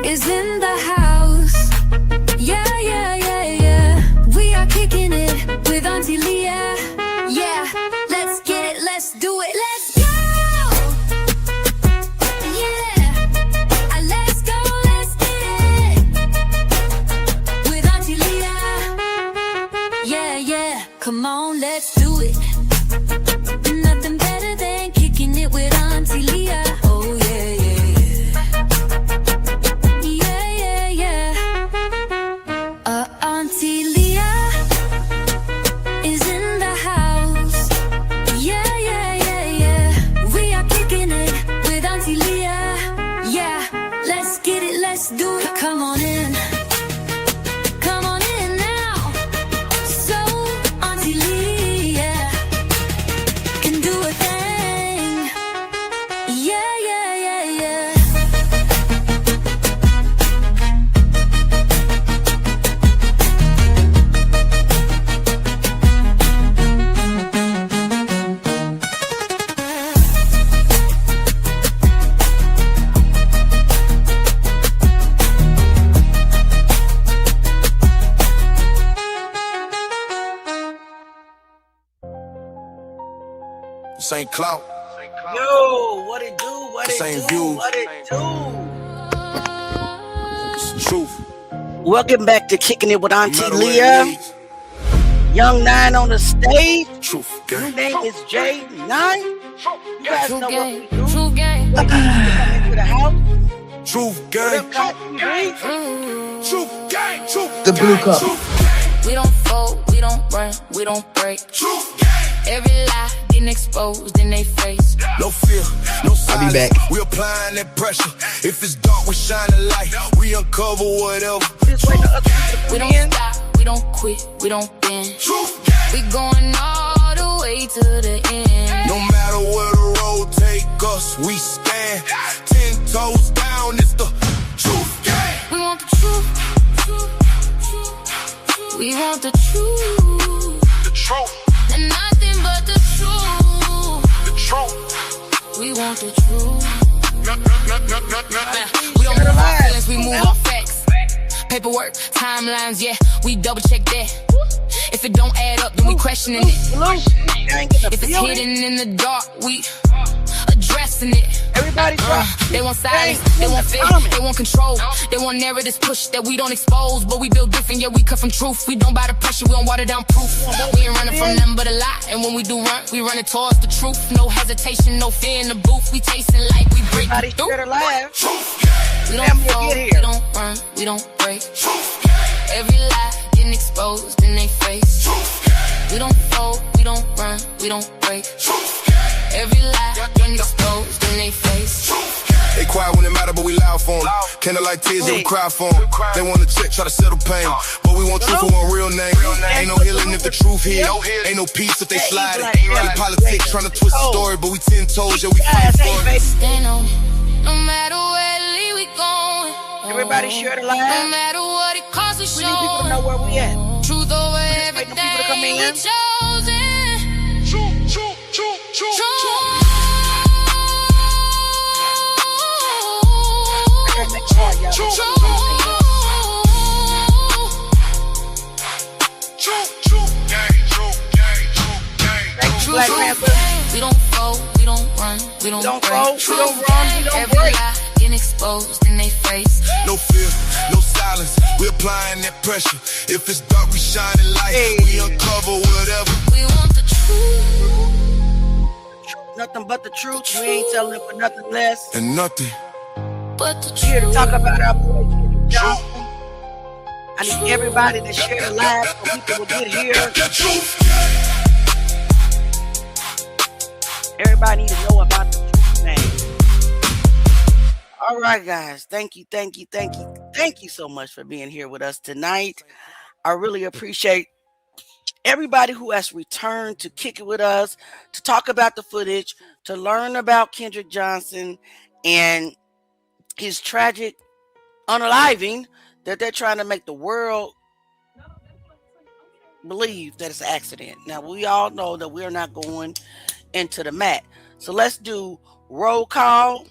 is in the house. Yeah, yeah, yeah, yeah. We are kicking it with Auntie Leah. Yeah, let's get it, let's do it, let's go. Yeah, let's go, let's get it with Auntie Leah. Yeah, yeah, come on, let's do it. Nothing better than kicking it with Auntie Leah. Oh yeah, yeah, yeah. Auntie Leah is in the house. Yeah, yeah, yeah, yeah. We are kicking it with Auntie Leah. Yeah, let's get it, let's do it. Come on in. Come on in now. So Auntie Leah can do a thing. Yeah, yeah, yeah, yeah. St. Cloud. Yo, what it do? What This it ain't do? view. What it do? It's the truth. Welcome back to Kicking It with Auntie No matter where Leah. it leads. Young Nine on the stage. Truth, New gang. name is J9. You guys know what we do. True game. Come into the house. Truth, What gang. up, Cotton Green? Truth, gang. Truth, The blue gang. cup. Truth, gang. We don't fold, we don't run, we don't break. Truth, gang. Every lie getting exposed in they face. No fear, no silence. I'll be back. We applying that pressure. If it's dark, we shine a light. We uncover whatever. Just wait for other people We to don't come in. stop, we don't quit, we don't bend. Truth, gang. We going all the way to the end. No matter where the road take us, we stand 10 toes down. It's the truth, gang. We want the truth. We want the truth. The truth, And nothing but the truth. the truth. We want the truth. Nothing. We don't move our feelings, we move our facts. Paperwork, timelines, yeah, we double check that. If it don't add up, then we questioning it. Blue, you ain't get If the it's feeling. hidden in the dark, we addressing it. Everybody's right. They want silence, they want fear, they want control. They want narratives push that we don't expose. But we build different, yeah, we cut from truth. We don't buy the pressure, we don't water down proof. We ain't running from nothing but a lie. And when we do run, we running towards the truth. No hesitation, no fear in the booth. We tasting like we break Everybody's through. scared to laugh. Truth, gang. We don't Family, fold, get we here. don't run, we don't break. Truth, gang. Every lie getting exposed in they face. Truth, gang. We don't fold, we don't run, we don't break. Truth, gang. Every lie getting exposed in they face. They quiet when it matter, but we loud for them. Candlelight tears, they cry for them. They want to check, try to settle pain. But we want truth for one real name. Ain't no healing if the truth here. Ain't no peace if they slide it. They politics trying to twist the story, but we 10 toes, yeah, we fight for it. Stand on it. No matter where lead we going. Everybody share the No live. matter what it costs, we We need people to know show. where we at. Truth over just waiting for people to come everything in. we chosen. Truth. Gotta make sure y'all- Thank you, Black Panther. We don't fold, we don't run, we don't Don't break. fold, we don't run, we don't Every break. lie getting exposed in they face. No fear, no silence. We applying that pressure. If it's dark, we shining light. Hey. We uncover whatever. We want the truth. Nothing but the truth. We ain't telling it for nothing less. And nothing. But the Here to truth. talk about our boy Kendrick Johnson. I need everybody to share the live so people will get here. The truth. Everybody need to know about the truth name. All right, guys. Thank you so much for being here with us tonight. I really appreciate everybody who has returned to kick it with us, to talk about the footage, to learn about Kendrick Johnson and his tragic unaliving that they're trying to make the world believe that it's an accident. Now, we all know that we're not going into the mat. So let's do roll call.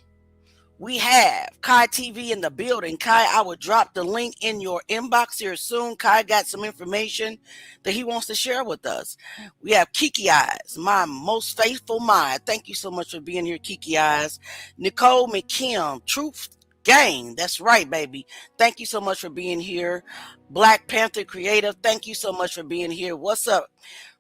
We have Kai TV in the building. Kai, I will drop the link in your inbox here soon. Kai got some information that he wants to share with us. We have Kiki Eyes, my most faithful mind. Thank you so much for being here, Kiki Eyes. Nicole McKim, Truth Gang. That's right, baby. Thank you so much for being here. Black Panther Creative, thank you so much for being here. What's up?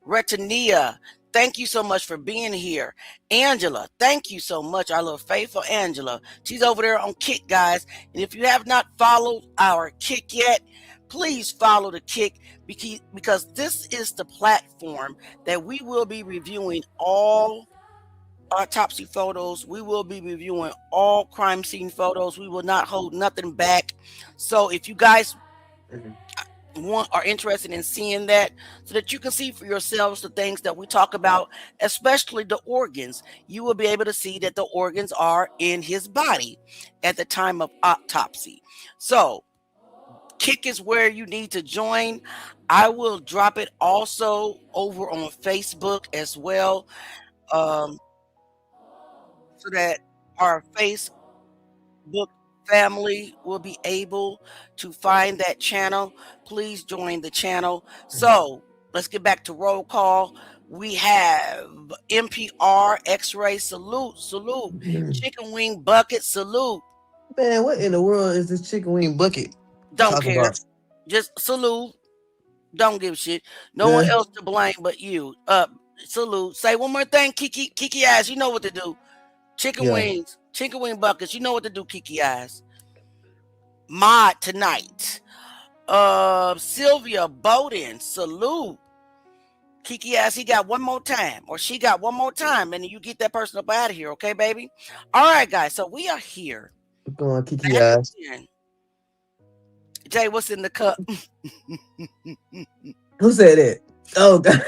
Retania, thank you so much for being here. Angela, thank you so much. Our little faithful Angela. She's over there on Kick, guys. And if you have not followed our Kick yet, please follow the Kick because this is the platform that we will be reviewing all autopsy photos. We will be reviewing all crime scene photos. We will not hold nothing back. So if you guys are interested in seeing that so that you can see for yourselves the things that we talk about, especially the organs, you will be able to see that the organs are in his body at the time of autopsy. So Kick is where you need to join. I will drop it also over on Facebook as well, so that our Facebook family will be able to find that channel. Please join the channel. So let's get back to roll call. We have MPR X-ray, salute, chicken wing bucket, salute. Man, what in the world is this chicken wing bucket? Don't care. About? Just salute. Don't give a shit. No one else to blame but you. Salute. Say one more thing, Kiki Eyes. You know what to do. Chicken wings. Chicken wing buckets. You know what to do, Kiki Eyes. Mod tonight. Sylvia Bowden. Salute. Kiki Eyes, he got one more time. Or she got one more time. And you get that person up out of here. Okay, baby? All right, guys. So we are here. Go on, Kiki Eyes. Jay, what's in the cup? Who said that? Oh, God.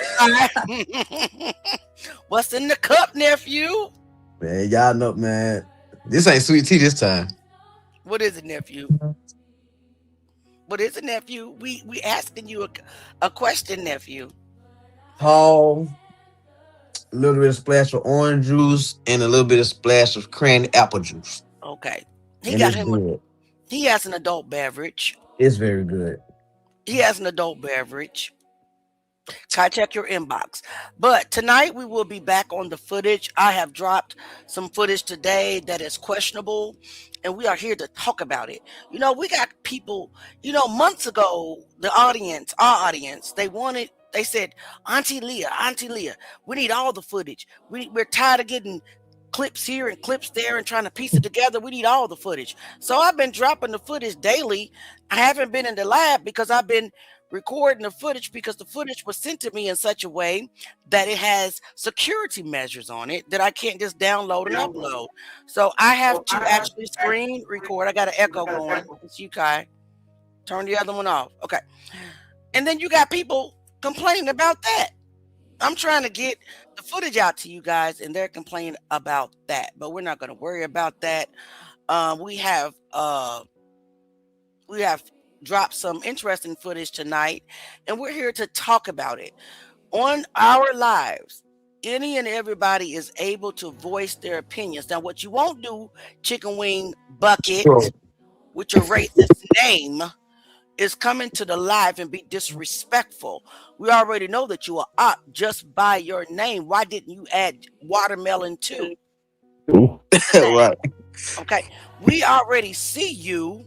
What's in the cup, nephew? Man, y'all know, man. This ain't sweet tea this time. What is it, nephew? What is it, nephew? We asking you a question, nephew. Tall, a little bit of splash of orange juice, and a little bit of splash of cranberry apple juice. Okay. He has an adult beverage. It's very good. He has an adult beverage. Kai, check your inbox. But tonight we will be back on the footage. I have dropped some footage today that is questionable, and we are here to talk about it. You know, we got people, months ago, our audience, they said, Auntie Leah, we need all the footage. We're tired of getting clips here and clips there and trying to piece it together. We need all the footage. So I've been dropping the footage daily. I haven't been in the lab because I've been recording the footage because the footage was sent to me in such a way that it has security measures on it that I can't just download and upload. So I have to actually screen record. I got an echo going. It's you, Kai. Turn the other one off. Okay. And then you got people complaining about that. I'm trying to get the footage out to you guys, and they're complaining about that. But we're not going to worry about that. We have dropped some interesting footage tonight, and we're here to talk about it. On our lives, any and everybody is able to voice their opinions. Now, what you won't do, Chicken Wing Bucket, with your racist name, is coming to the live and be disrespectful. We already know that you are up just by your name. Why didn't you add watermelon too? Right. Okay. We already see you.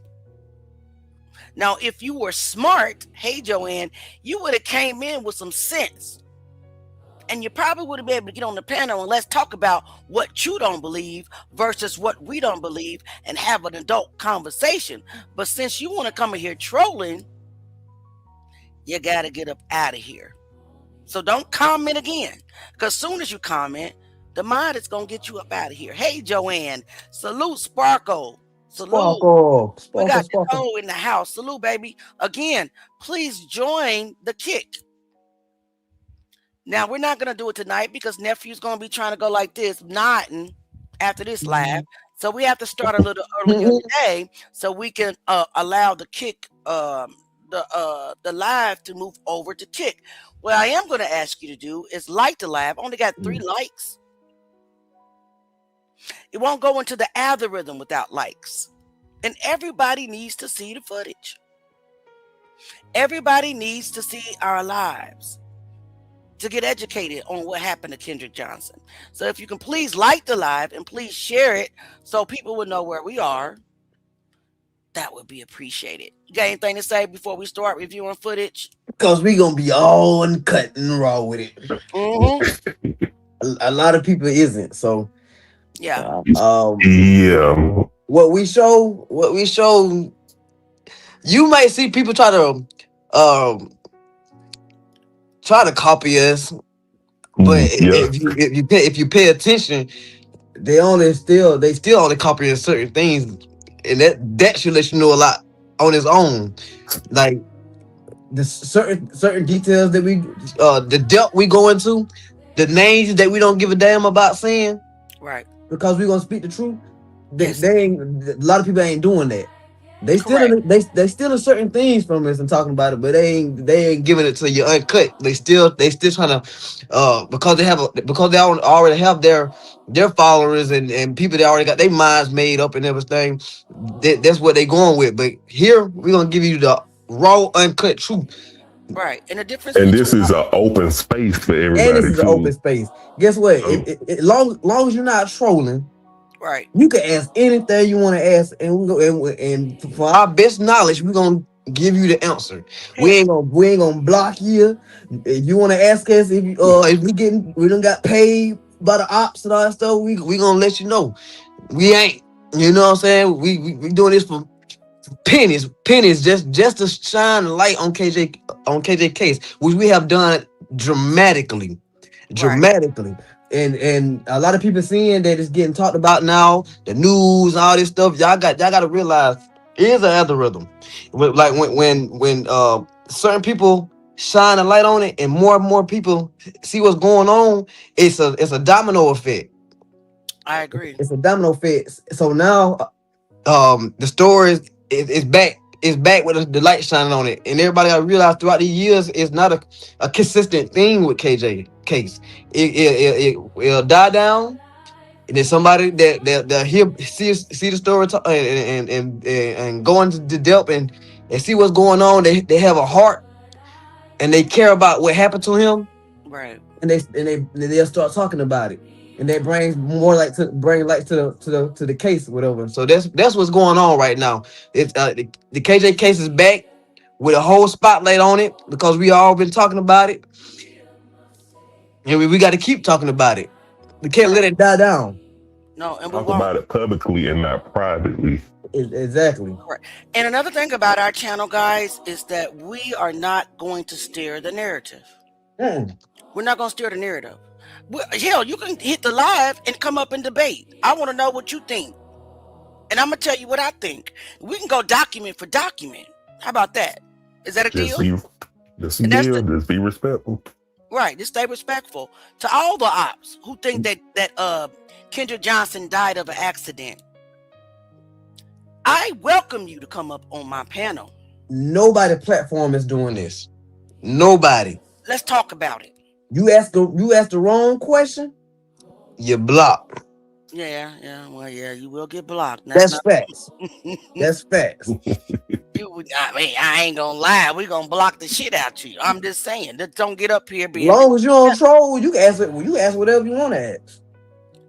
Now, if you were smart, hey Joanne, you would have came in with some sense. And you probably would have been able to get on the panel and let's talk about what you don't believe versus what we don't believe and have an adult conversation. But since you want to come in here trolling, you got to get up out of here. So don't comment again. Because soon as you comment, the mind is going to get you up out of here. Hey, Joanne. Salute, Sparkle. Salute. Sparkle. We got Nicole in the house. Salute, baby. Again, please join the Kick. Now, we're not going to do it tonight because Nephew's going to be trying to go like this, nodding after this live. So we have to start a little earlier today so we can allow the Kick, the live to move over to Kick. What I am going to ask you to do is like the live. I only got 3 likes. It won't go into the algorithm without likes. And everybody needs to see the footage. Everybody needs to see our lives to get educated on what happened to Kendrick Johnson. So if you can please like the live and please share it so people will know where we are, that would be appreciated. You got anything to say before we start reviewing footage? Because we gonna be all uncut and raw with it. Mm-hmm. A lot of people isn't. So Yeah. Yeah. what we show, you might see people um try to copy us, but Yeah. if you pay attention, they still only copying certain things, and that should let you know a lot on its own. Like the certain details that the depth we go into, the names that we don't give a damn about saying Right. because we gonna speak the truth. Yes. They ain't, a lot of people ain't doing that. They stealing certain things from us and talking about it, but they ain't giving it to you uncut. They still trying to because they already have their followers and people that already got their minds made up and everything. That's what they going with. But here we're gonna give you the raw, uncut truth. Right. And the difference And between this is an open space for And everybody this is an too. open space. Guess what? So, Long as you're not trolling, right. you can ask anything you want to ask, and we go and for our best knowledge, we're gonna give you the answer. We ain't gonna block you. If you want to ask us if we done got paid by the ops and all that stuff, we gonna let you know. We ain't, you know what I'm saying? We doing this for pennies just to shine a light on KJ case, which we have done dramatically. And a lot of people seeing that it's getting talked about now, the news, all this stuff. Y'all got to realize it is an algorithm. Like when certain people shine a light on it, and more people see what's going on, it's a domino effect. I agree. It's a domino effect. So now, the story is back. It's back with the light shining on it, and everybody got to realize throughout the years, it's not a consistent thing with KJ case. It'll die down, and then somebody that hear see the story and go into the depth and see what's going on. They have a heart and they care about what happened to him, Right. and they'll start talking about it. And that brings more light to the case or whatever. So that's what's going on right now. It's the KJ case is back with a whole spotlight on it because we all been talking about it, and we got to keep talking about it. We can't let it die down. No, and we talk won't. about it publicly and not privately. Exactly. Correct. And another thing about our channel, guys, is that we are not going to steer the narrative. Mm. We're not going to steer the narrative. Hell, you can hit the live and come up and debate. I want to know what you think. And I'm going to tell you what I think. We can go document for document. How about that? Is that a deal? Just be respectful. Right. Just stay respectful to all the ops who think that Kendrick Johnson died of an accident. I welcome you to come up on my panel. Nobody platform is doing this. Nobody. Let's talk about it. You ask the wrong question, you're blocked. Yeah. Well, yeah, you will get blocked. That's facts. That's facts. I ain't gonna lie. We're gonna block the shit out you. I'm just saying. Just don't get up here being. As long as you don't troll, you can ask it. You ask whatever you want to ask.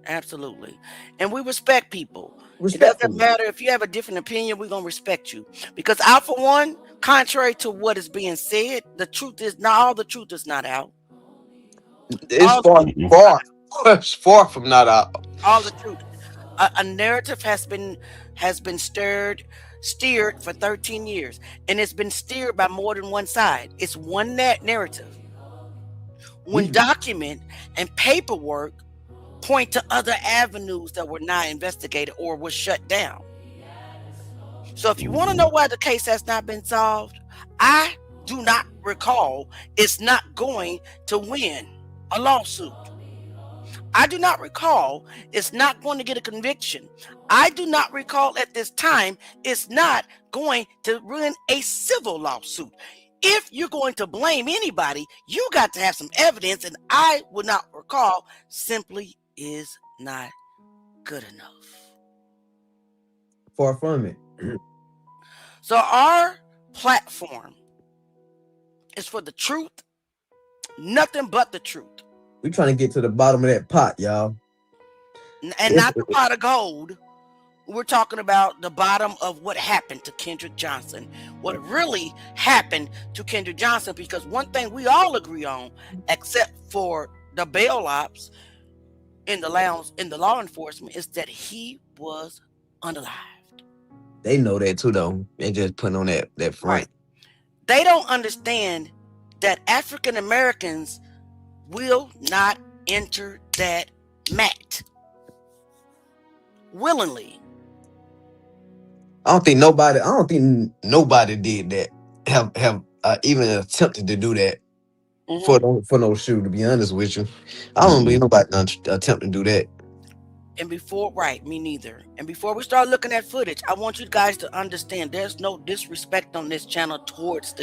Absolutely. And we respect people. It doesn't matter if you have a different opinion, we're going to respect you. Because I, for one, contrary to what is being said, the truth is not out. It's far from not out. All the truth. A narrative has been steered for 13 years. And it's been steered by more than one side. It's one narrative. When document and paperwork point to other avenues that were not investigated or were shut down. So if you want to know why the case has not been solved, I do not recall it's not going to win a lawsuit. I do not recall it's not going to get a conviction. I do not recall at this time it's not going to win a civil lawsuit. If you're going to blame anybody, you got to have some evidence, and I would not recall simply is not good enough. Far from it. So our platform is for the truth, nothing but the truth. We trying to get to the bottom of that pot, y'all. And not the pot of gold. We're talking about the bottom of what happened to Kendrick Johnson. What really happened to Kendrick Johnson, because one thing we all agree on, except for the bail ops in the law enforcement, is that he was unalived. They know that too, though. They just putting on that front. Right. They don't understand that African Americans will not enter that mat willingly. I don't think nobody did that. Have even attempted to do that for no shoe. To be honest with you, I don't believe nobody attempt to do that. And me neither. And before we start looking at footage, I want you guys to understand there's no disrespect on this channel towards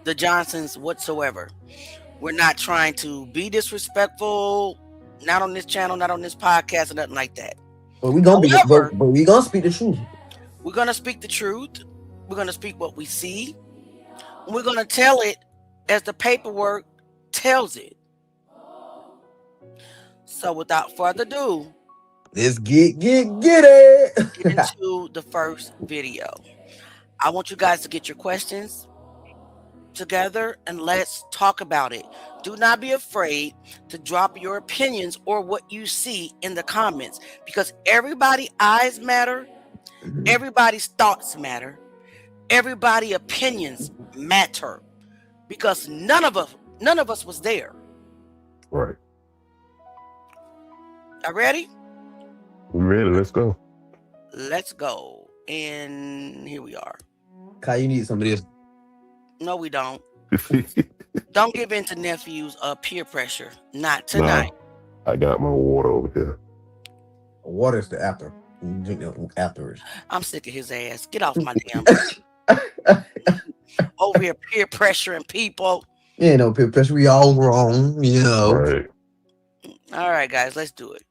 the Johnsons whatsoever. We're not trying to be disrespectful, not on this channel, not on this podcast, or nothing like that. But we gonna but we gonna speak the truth. We're gonna speak the truth. We're gonna speak what we see. We're gonna tell it as the paperwork tells it. So without further ado, let's get it. Get into the first video. I want you guys to get your questions together and let's talk about it. Do not be afraid to drop your opinions or what you see in the comments, because everybody's eyes matter, everybody's thoughts matter, everybody's opinions matter, because none of us was there. Right. Are ready? We ready? Let's go. Let's go. And here we are. Kai, you need some of this. No, we don't. Don't give in to nephews peer pressure. Not tonight. Nah, I got my water over here. Water's the after. You drink that afterwards. I'm sick of his ass. Get off my damn. Over here peer pressuring people. Yeah, no peer pressure. We all wrong, you know. Right. All right, guys, let's do it.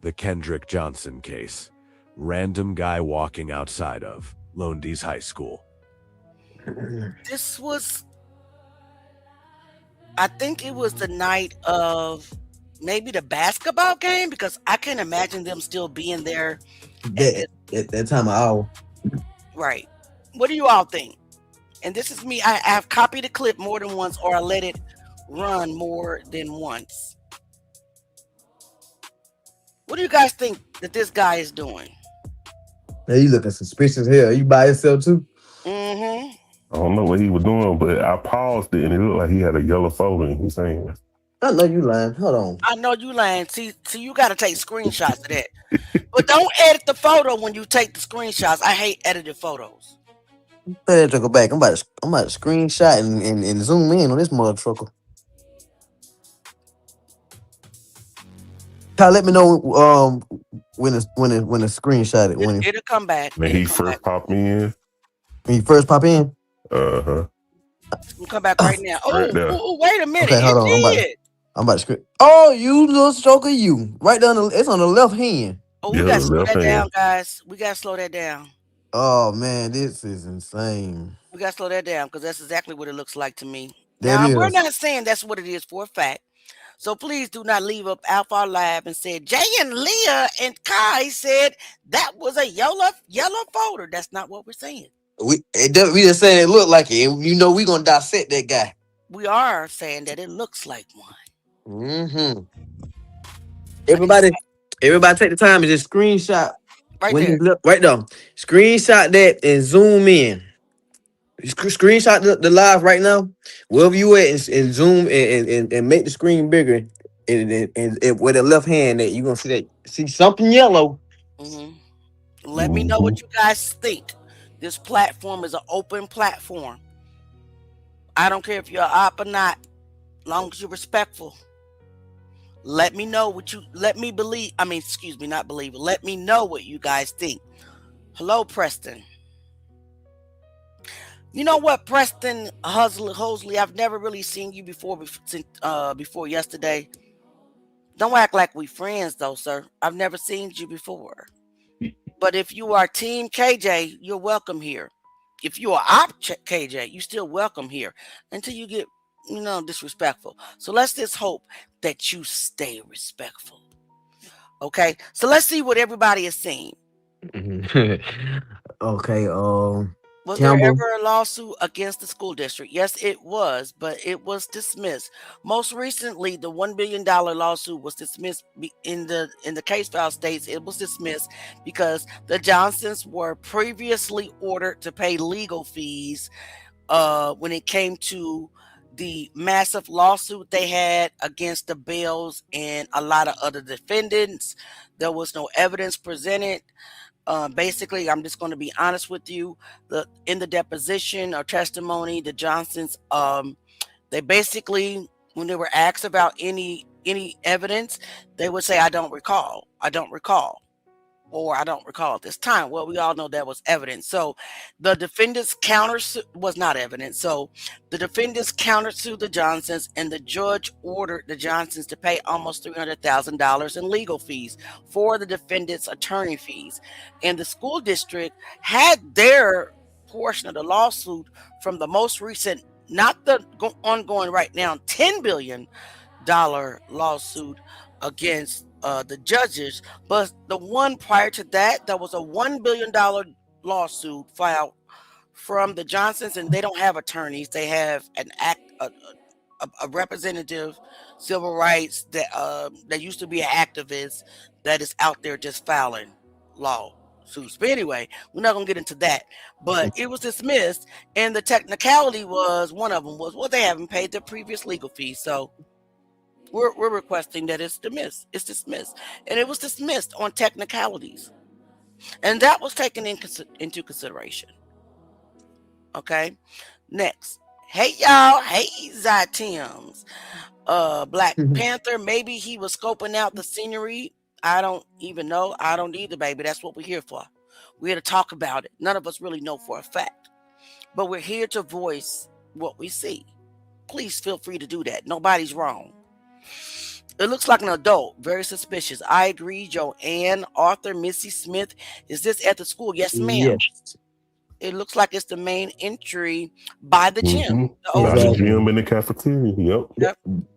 The Kendrick Johnson case. Random guy walking outside of Lowndes High School. This was, I think it was the night of maybe the basketball game, because I can't imagine them still being there at that time of hour. Right. What do you all think? And this is me. I've copied the clip more than once, or I let it run more than once. What do you guys think that this guy is doing? Hey, you looking suspicious here. You by yourself too? Mm-hmm. I don't know what he was doing, but I paused it and it looked like he had a yellow folder in his hand. I know you lying. Hold on. I know you lying. See, you got to take screenshots of that. But don't edit the photo when you take the screenshots. I hate edited photos. Better go back. I'm about to screenshot and zoom in on this mother trucker. Kyle, let me know when the screenshot it. It'll come back. When he first popped me in. When you first pop in? Uh-huh. It'll come back right now. Right there. Oh, wait a minute. Okay, hold on. I'm about to screen. Oh, you little stroker, you. Right down it's on the left hand. Oh, we gotta slow that down, guys. We gotta slow that down. Oh man, this is insane. We gotta slow that down, because that's exactly what it looks like to me. That now, we're not saying that's what it is for a fact. So please do not leave up Alpha Lab and say Jay and Leah and Kai said that was a yellow folder. That's not what we're saying. We just saying it looked like it. And you know we're gonna dissect that guy. We are saying that it looks like one. Mm-hmm. Everybody take the time and just screenshot right there. Right there. Screenshot that and zoom in. Screenshot the live right now. Wherever you at and zoom and make the screen bigger. And with the left hand that you're gonna see something yellow. Mm-hmm. Let me know what you guys think. This platform is an open platform. I don't care if you're up or not, long as you're respectful. Let me know what you let me know what you guys think. Hello, Preston. You know what, Preston Hosley, I've never really seen you before yesterday. Don't act like we friends though, sir. I've never seen you before. But if you are Team KJ, you're welcome here. If you are KJ, you still welcome here until you get, disrespectful. So let's just hope that you stay respectful. Okay. So let's see what everybody is saying. Okay, Was there Campbell. ever a lawsuit against the school district? Yes, it was, but it was dismissed. Most recently, the $1 billion lawsuit was dismissed. In the case file states it was dismissed because the Johnsons were previously ordered to pay legal fees when it came to the massive lawsuit they had against the Bells and a lot of other defendants. There was no evidence presented. Basically, I'm just going to be honest with you. In the deposition or testimony, the Johnsons, they basically, when they were asked about any evidence, they would say, "I don't recall. I don't recall." Or I don't recall at this time. Well, we all know that was evidence. So the defendants was not evidence. So the defendants countersued the Johnsons, and the judge ordered the Johnsons to pay almost $300,000 in legal fees for the defendants' attorney fees. And the school district had their portion of the lawsuit from the most recent, not the ongoing right now, $10 billion lawsuit against the judges, but the one prior to that, there was a $1 billion lawsuit filed from the Johnsons, and they don't have attorneys. They have a representative, civil rights that used to be an activist that is out there just filing lawsuits. But anyway, we're not gonna get into that. But it was dismissed, and the technicality was one of them was, well, they haven't paid their previous legal fees, so we're requesting that it's dismissed. It's dismissed, and it was dismissed on technicalities, and that was taken into consideration. Okay, next. Hey y'all, hey Zytims. Black Panther. Maybe he was scoping out the scenery. I don't even know. I don't either, baby. That's what we're here for. We're here to talk about it. None of us really know for a fact, but we're here to voice what we see. Please feel free to do that. Nobody's wrong. It looks like an adult. Very suspicious. I agree. Joanne, Arthur, Missy Smith. Is this at the school? Yes, ma'am. Yes. It looks like it's the main entry by the gym. Mm-hmm. The old By the Exactly. gym in the cafeteria. Yep.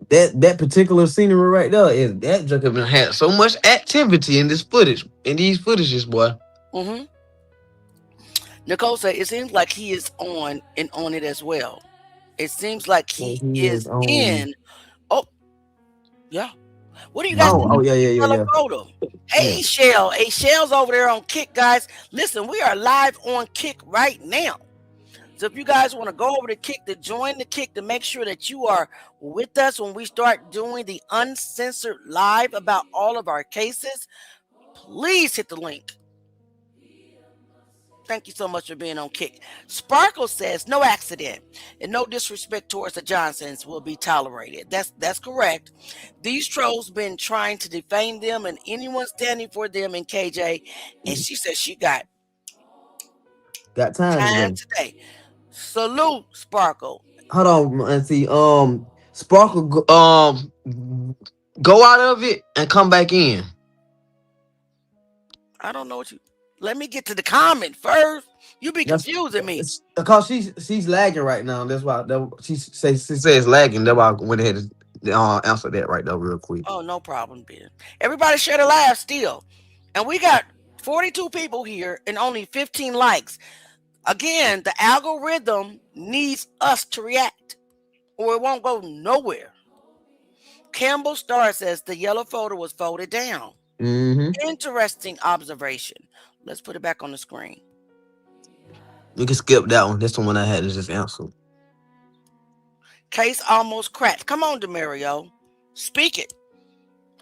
That particular scenery right there is that just have had so much activity in this footage, in these footages, boy. Mm-hmm. Nicole said it seems like he is on it as well. It seems like he is on. in. Oh, yeah. What do you guys think? Oh, yeah. Yellow photo. Hey, Shell. Hey, Shell's over there on Kick, guys. Listen, we are live on Kick right now. So if you guys want to go over to Kick, to join the Kick, to make sure that you are with us when we start doing the uncensored live about all of our cases, please hit the link. Thank you so much for being on Kick. Sparkle says no accident and no disrespect towards the Johnsons will be tolerated. That's correct. These trolls been trying to defame them and anyone standing for them in KJ, and she says she got time today. Salute, Sparkle. Hold on, and see, Sparkle, go out of it and come back in. I don't know what you. Let me get to the comment first. You be confusing me. Because she's lagging right now. That's why she says lagging. That's why I went ahead and answer that right now real quick. Oh, no problem, Ben. Everybody share the live still. And we got 42 people here and only 15 likes. Again, the algorithm needs us to react or it won't go nowhere. Campbell Star says the yellow photo was folded down. Mm-hmm. Interesting observation. Let's put it back on the screen. You can skip that one. That's the one I had to just answer. Case almost cracked. Come on, Demario. Speak it.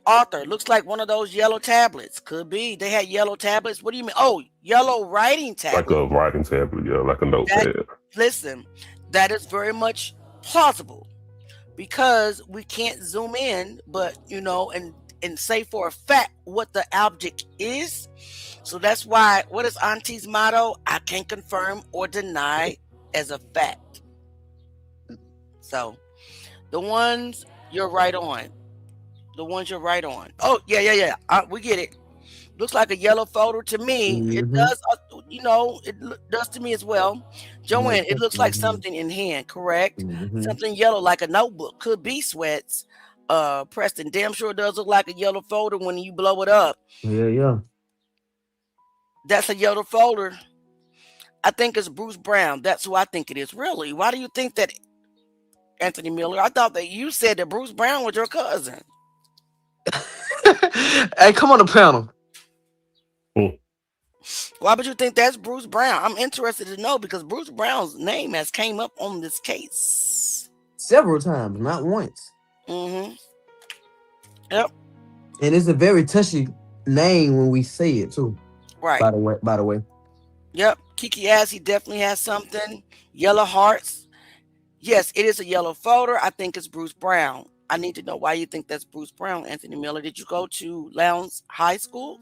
Arthur, looks like one of those yellow tablets. Could be. They had yellow tablets. What do you mean? Oh, yellow writing tablet. Like a writing tablet, yeah, like a notepad. Listen, that is very much plausible because we can't zoom in, but and say for a fact what the object is. So that's why, what is Auntie's motto? I can't confirm or deny as a fact. So the ones you're right on. The ones you're right on. Oh, yeah. We get it. Looks like a yellow folder to me. It Mm-hmm. does, does to me as well. Joanne, it looks like something in hand, correct? Mm-hmm. Something yellow like a notebook. Could be sweats. Preston, damn sure does look like a yellow folder when you blow it up. Yeah. That's a yellow folder. I think it's Bruce Brown. That's who I think it is. Really? Why do you think that, Anthony Miller? I thought that you said that Bruce Brown was your cousin. Hey, come on the panel. Mm. Why would you think that's Bruce Brown? I'm interested to know because Bruce Brown's name has came up on this case. Several times, not once. Mm-hmm. Yep. And it's a very touchy name when we say it too. Right. By the way. Yep. Kiki asks, he definitely has something. Yellow hearts. Yes, it is a yellow folder. I think it's Bruce Brown. I need to know why you think that's Bruce Brown, Anthony Miller. Did you go to Lowndes High School?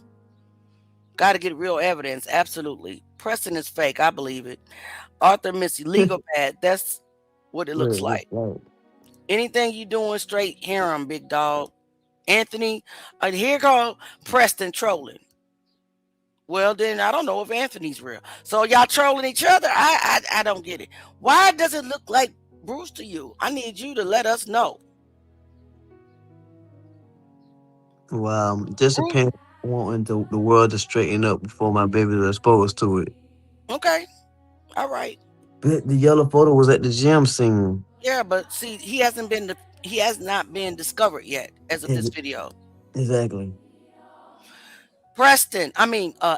Got to get real evidence. Absolutely. Preston is fake. I believe it. Arthur Missy, legal pad. That's what it looks like. Right. Anything you doing, straight harem, big dog. Anthony, here go Preston trolling. Well, then I don't know if Anthony's real. So y'all trolling each other? I don't get it. Why does it look like Bruce to you? I need you to let us know. Well, just a parent wanting the world to straighten up before my babies are exposed to it. Okay. All right. But the yellow photo was at the gym scene. Yeah, but see, he has not been discovered yet as of this video. Exactly.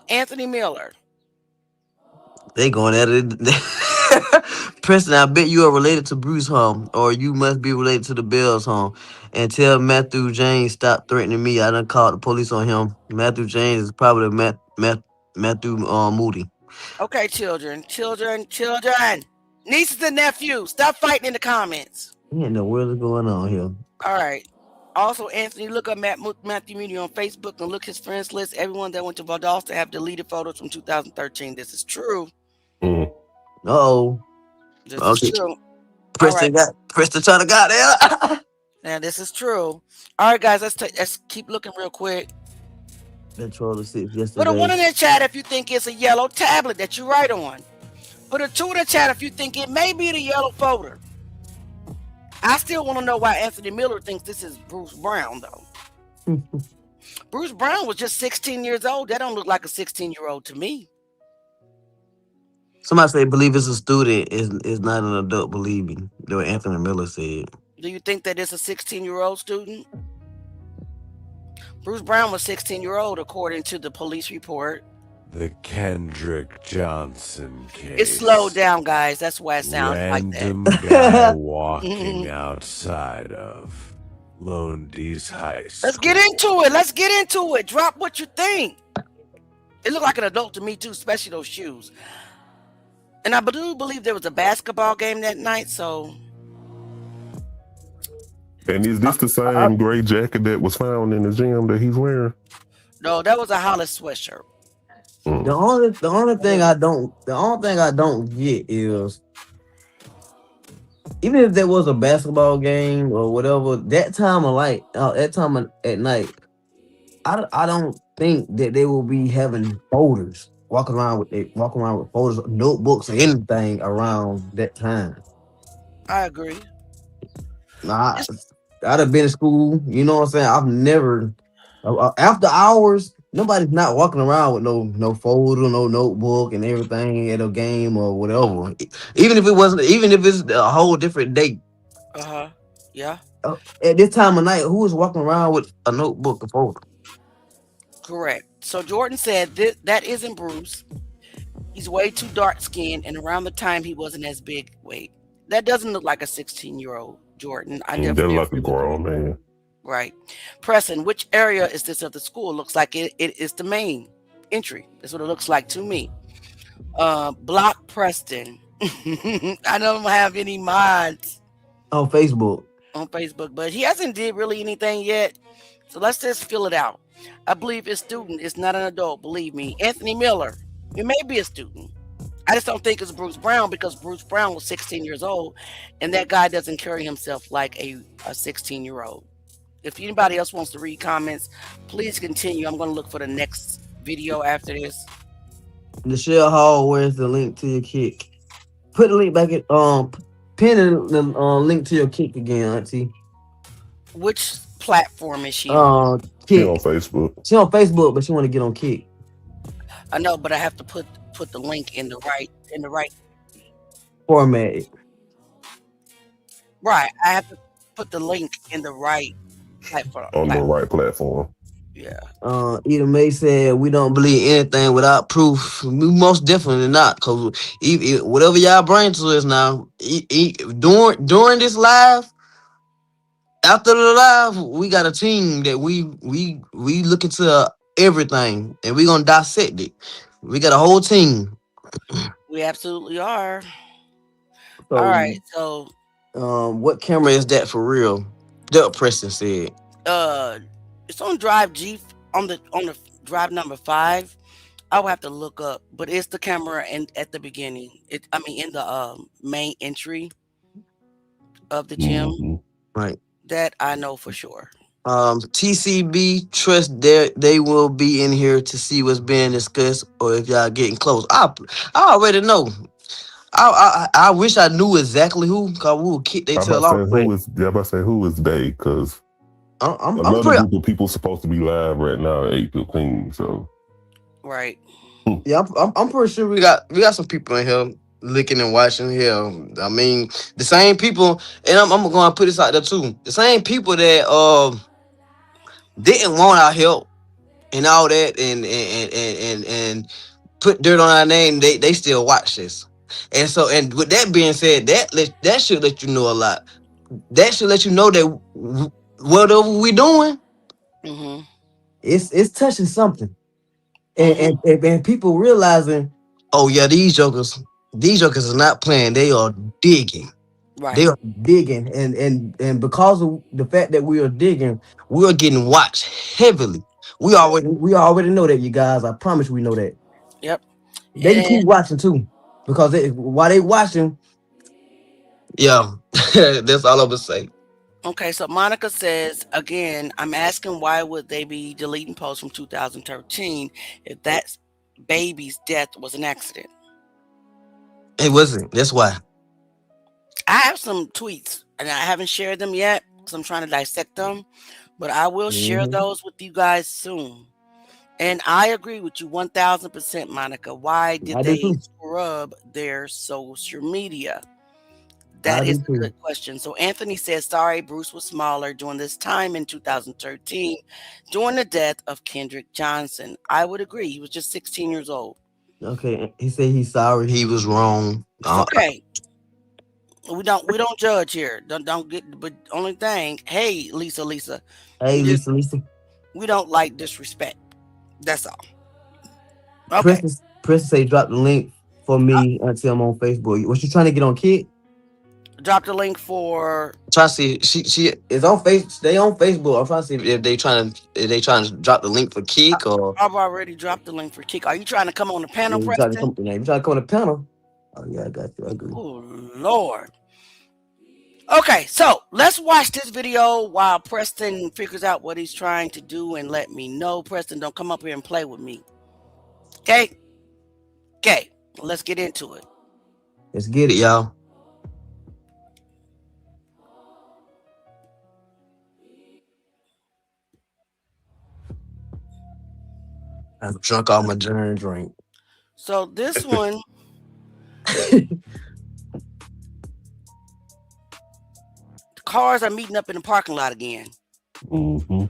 Anthony Miller. They going at it. Preston, I bet you are related to Bruce home, or you must be related to the Bells home. And tell Matthew James stop threatening me. I done called the police on him. Matthew James is probably Matthew Moody. Okay, children. Nieces and nephews, stop fighting in the comments. He ain't know what is going on here. All right. Also, Anthony, look up Matthew Moody on Facebook and look his friends list. Everyone that went to Valdosta have deleted photos from 2013. This is true. Mm. Uh-oh. This is true. Preston trying to got there. Now, this is true. All right, guys, let's keep looking real quick. Control the 6 yesterday. Put a 1 in the chat if you think it's a yellow tablet that you write on. Put a 2 in the chat if you think it may be the yellow folder. I still want to know why Anthony Miller thinks this is Bruce Brown, though. Bruce Brown was just 16 years old. That don't look like a 16-year-old to me. Somebody say believe it's a student is not an adult believing. That's what Anthony Miller said. Do you think that it's a 16-year-old student? Bruce Brown was 16-year-old according to the police report. The Kendrick Johnson case. It slowed down, guys. That's why it sounds Random like that. guy walking outside of Lowndes High School. Let's get into it. Drop what you think. It looked like an adult to me, too, especially those shoes. And I do believe there was a basketball game that night, so... And is this the same gray jacket that was found in the gym that he's wearing? No, that was a Hollis sweatshirt. The only thing I don't get is even if there was a basketball game or whatever, that time at night, I don't think that they will be having folders walking around with folders, notebooks, or anything around that time. I agree. I'd have been in school, you know what I'm saying? I've never after hours. Nobody's not walking around with no folder, no notebook, and everything at a game or whatever. Even if it's a whole different date. Yeah. At this time of night, who is walking around with a notebook or folder? Correct. So Jordan said that isn't Bruce. He's way too dark skinned, and around the time he wasn't as big. Wait, that doesn't look like a 16-year-old Jordan. I definitely like a grown man. Right. Preston, which area is this of the school? Looks like it is the main entry. That's what it looks like to me. Block Preston. I don't have any mods on Facebook, but he hasn't did really anything yet. So let's just fill it out. I believe his student is not an adult. Believe me. Anthony Miller, it may be a student. I just don't think it's Bruce Brown because Bruce Brown was 16 years old and that guy doesn't carry himself like a 16-year-old. If anybody else wants to read comments, please continue. I'm going to look for the next video after this. Michelle Hall, where's the link to your kick? Put the link back in pin the link to your kick again, Auntie. Which platform is she on? She on Kick. Facebook. She on Facebook, but she want to get on Kick. I know, but I have to put the link in the right Format. right. I have to put the link in the right platform. On the right platform. Yeah. Eda May said we don't believe anything without proof. We most definitely not, because whatever y'all bring to us now, during this live, after the live, we got a team that we look into everything and we gonna dissect it. We got a whole team. We absolutely are. So, All right. So what camera is that for real? That Preston said. it's on drive G on the drive number 5. I will have to look up, but it's the camera and at the beginning. In the main entry of the gym. Mhm. Right. That I know for sure. TCB trust they will be in here to see what's being discussed, or if y'all getting close. I already know. I wish I knew exactly who, cause we will kick they I'm tail about off. to say who is they? Because I'm another pretty, group of people supposed to be live right now at 8:15. So Right. yeah, I'm pretty sure we got some people in here looking and watching here. I mean, the same people, and I'm gonna put this out there too. The same people that didn't want our help and all that, and put dirt on our name. They still watch this, and so, and with that being said, that should let you know a lot. That should let you know that whatever we doing, Mm-hmm. it's touching something. Mm-hmm. And people realizing, oh yeah, these jokers are not playing. They are digging. They Right. are digging, and because of the fact that we are digging, we are getting watched heavily. We already know that, you guys. I promise we know that. Yep. They can And keep watching too, because while they watching, yeah, that's all I'm gonna say. okay, so Monica says again, I'm asking why would they be deleting posts from 2013 if that baby's death was an accident? It wasn't. That's why. I have some tweets and I haven't shared them yet because I'm trying to dissect them, but I will share Mhm. those with you guys soon. And I agree with you 1000%, Monica. Why did I do they too. scrub their social media? I That is do a too. good question. So Anthony says, sorry, Bruce was smaller during this time in 2013, during the death of Kendrick Johnson. I would agree. He was just 16 years old. Okay, he said he's sorry. He was wrong. It's okay. We don't judge here. Don't get. But only thing, hey, Lisa, Hey, we just Lisa. we don't like disrespect. That's all. Okay. Princess say drop the link for me until I'm on Facebook. Was you trying to get on Kid? Drop the link for. Try to see she is on face. They on Facebook. I'm trying to see if they trying to drop the link for Kick, or I've already dropped the link for Kick. Are you trying to come on the panel, you trying to Preston? come. Yeah, you trying to come on the panel. Oh yeah, I got you. I agree. Oh Lord. Okay, so let's watch this video while Preston figures out what he's trying to do and let me know. Preston, don't come up here and play with me. Okay? Okay, let's get into it. Let's get it, y'all. I've drunk all my drink. So this one, the cars are meeting up in the parking lot again. Mhm.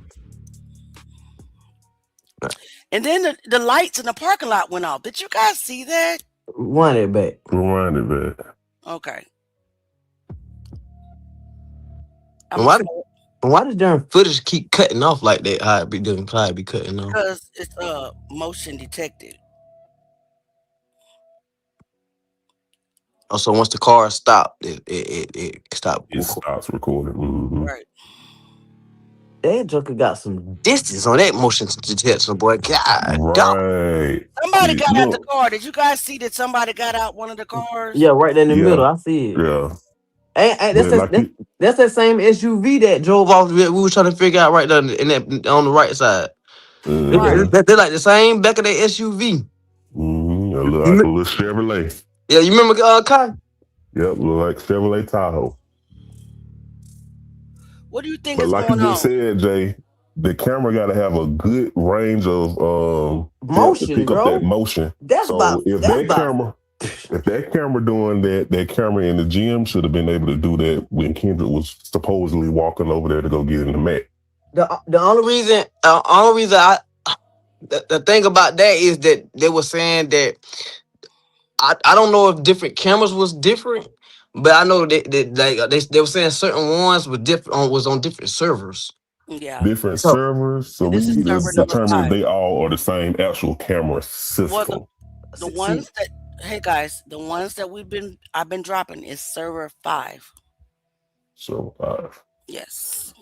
And then the lights in the parking lot went off. Did you guys see that? Run it back. Rewind it back. Okay. And why does darn footage keep cutting off like that? How it be doing? How it be cutting off? Because it's motion detected. Oh, so once the car stopped, it stopped. It stops recording. Mhm. Right. That joker got some distance on that motion detection, boy. God, dog. Right. Somebody See, got out the look. car. Did you guys see that somebody got out one of the cars? Yeah, right there in the Yeah. middle. I see it. Yeah. But like you, That's that same SUV that drove off. We were trying to figure out right there in that on the right side. Right. They're like the same back of that SUV. look like a little Chevrolet. Yeah, you remember Kai? Yep, look like Chevrolet Tahoe. What do you think But is like you going just on? said, Jay, the camera got to have a good range of depth to Motion, pick up that bro. motion. That's So about that's about if that camera doing that, that camera in the gym should have been able to do that when Kendrick was supposedly walking over there to go get in the mat. the only reason the thing about that is that they were saying that I don't know if different cameras was different, but I know that like they were saying certain ones were different was on different servers. Yeah. Different So servers, so And we this is need to server number determine if 5. they all are the same actual camera Well, system. the see, ones that hey guys, the ones that I've been dropping is server 5. So Yes.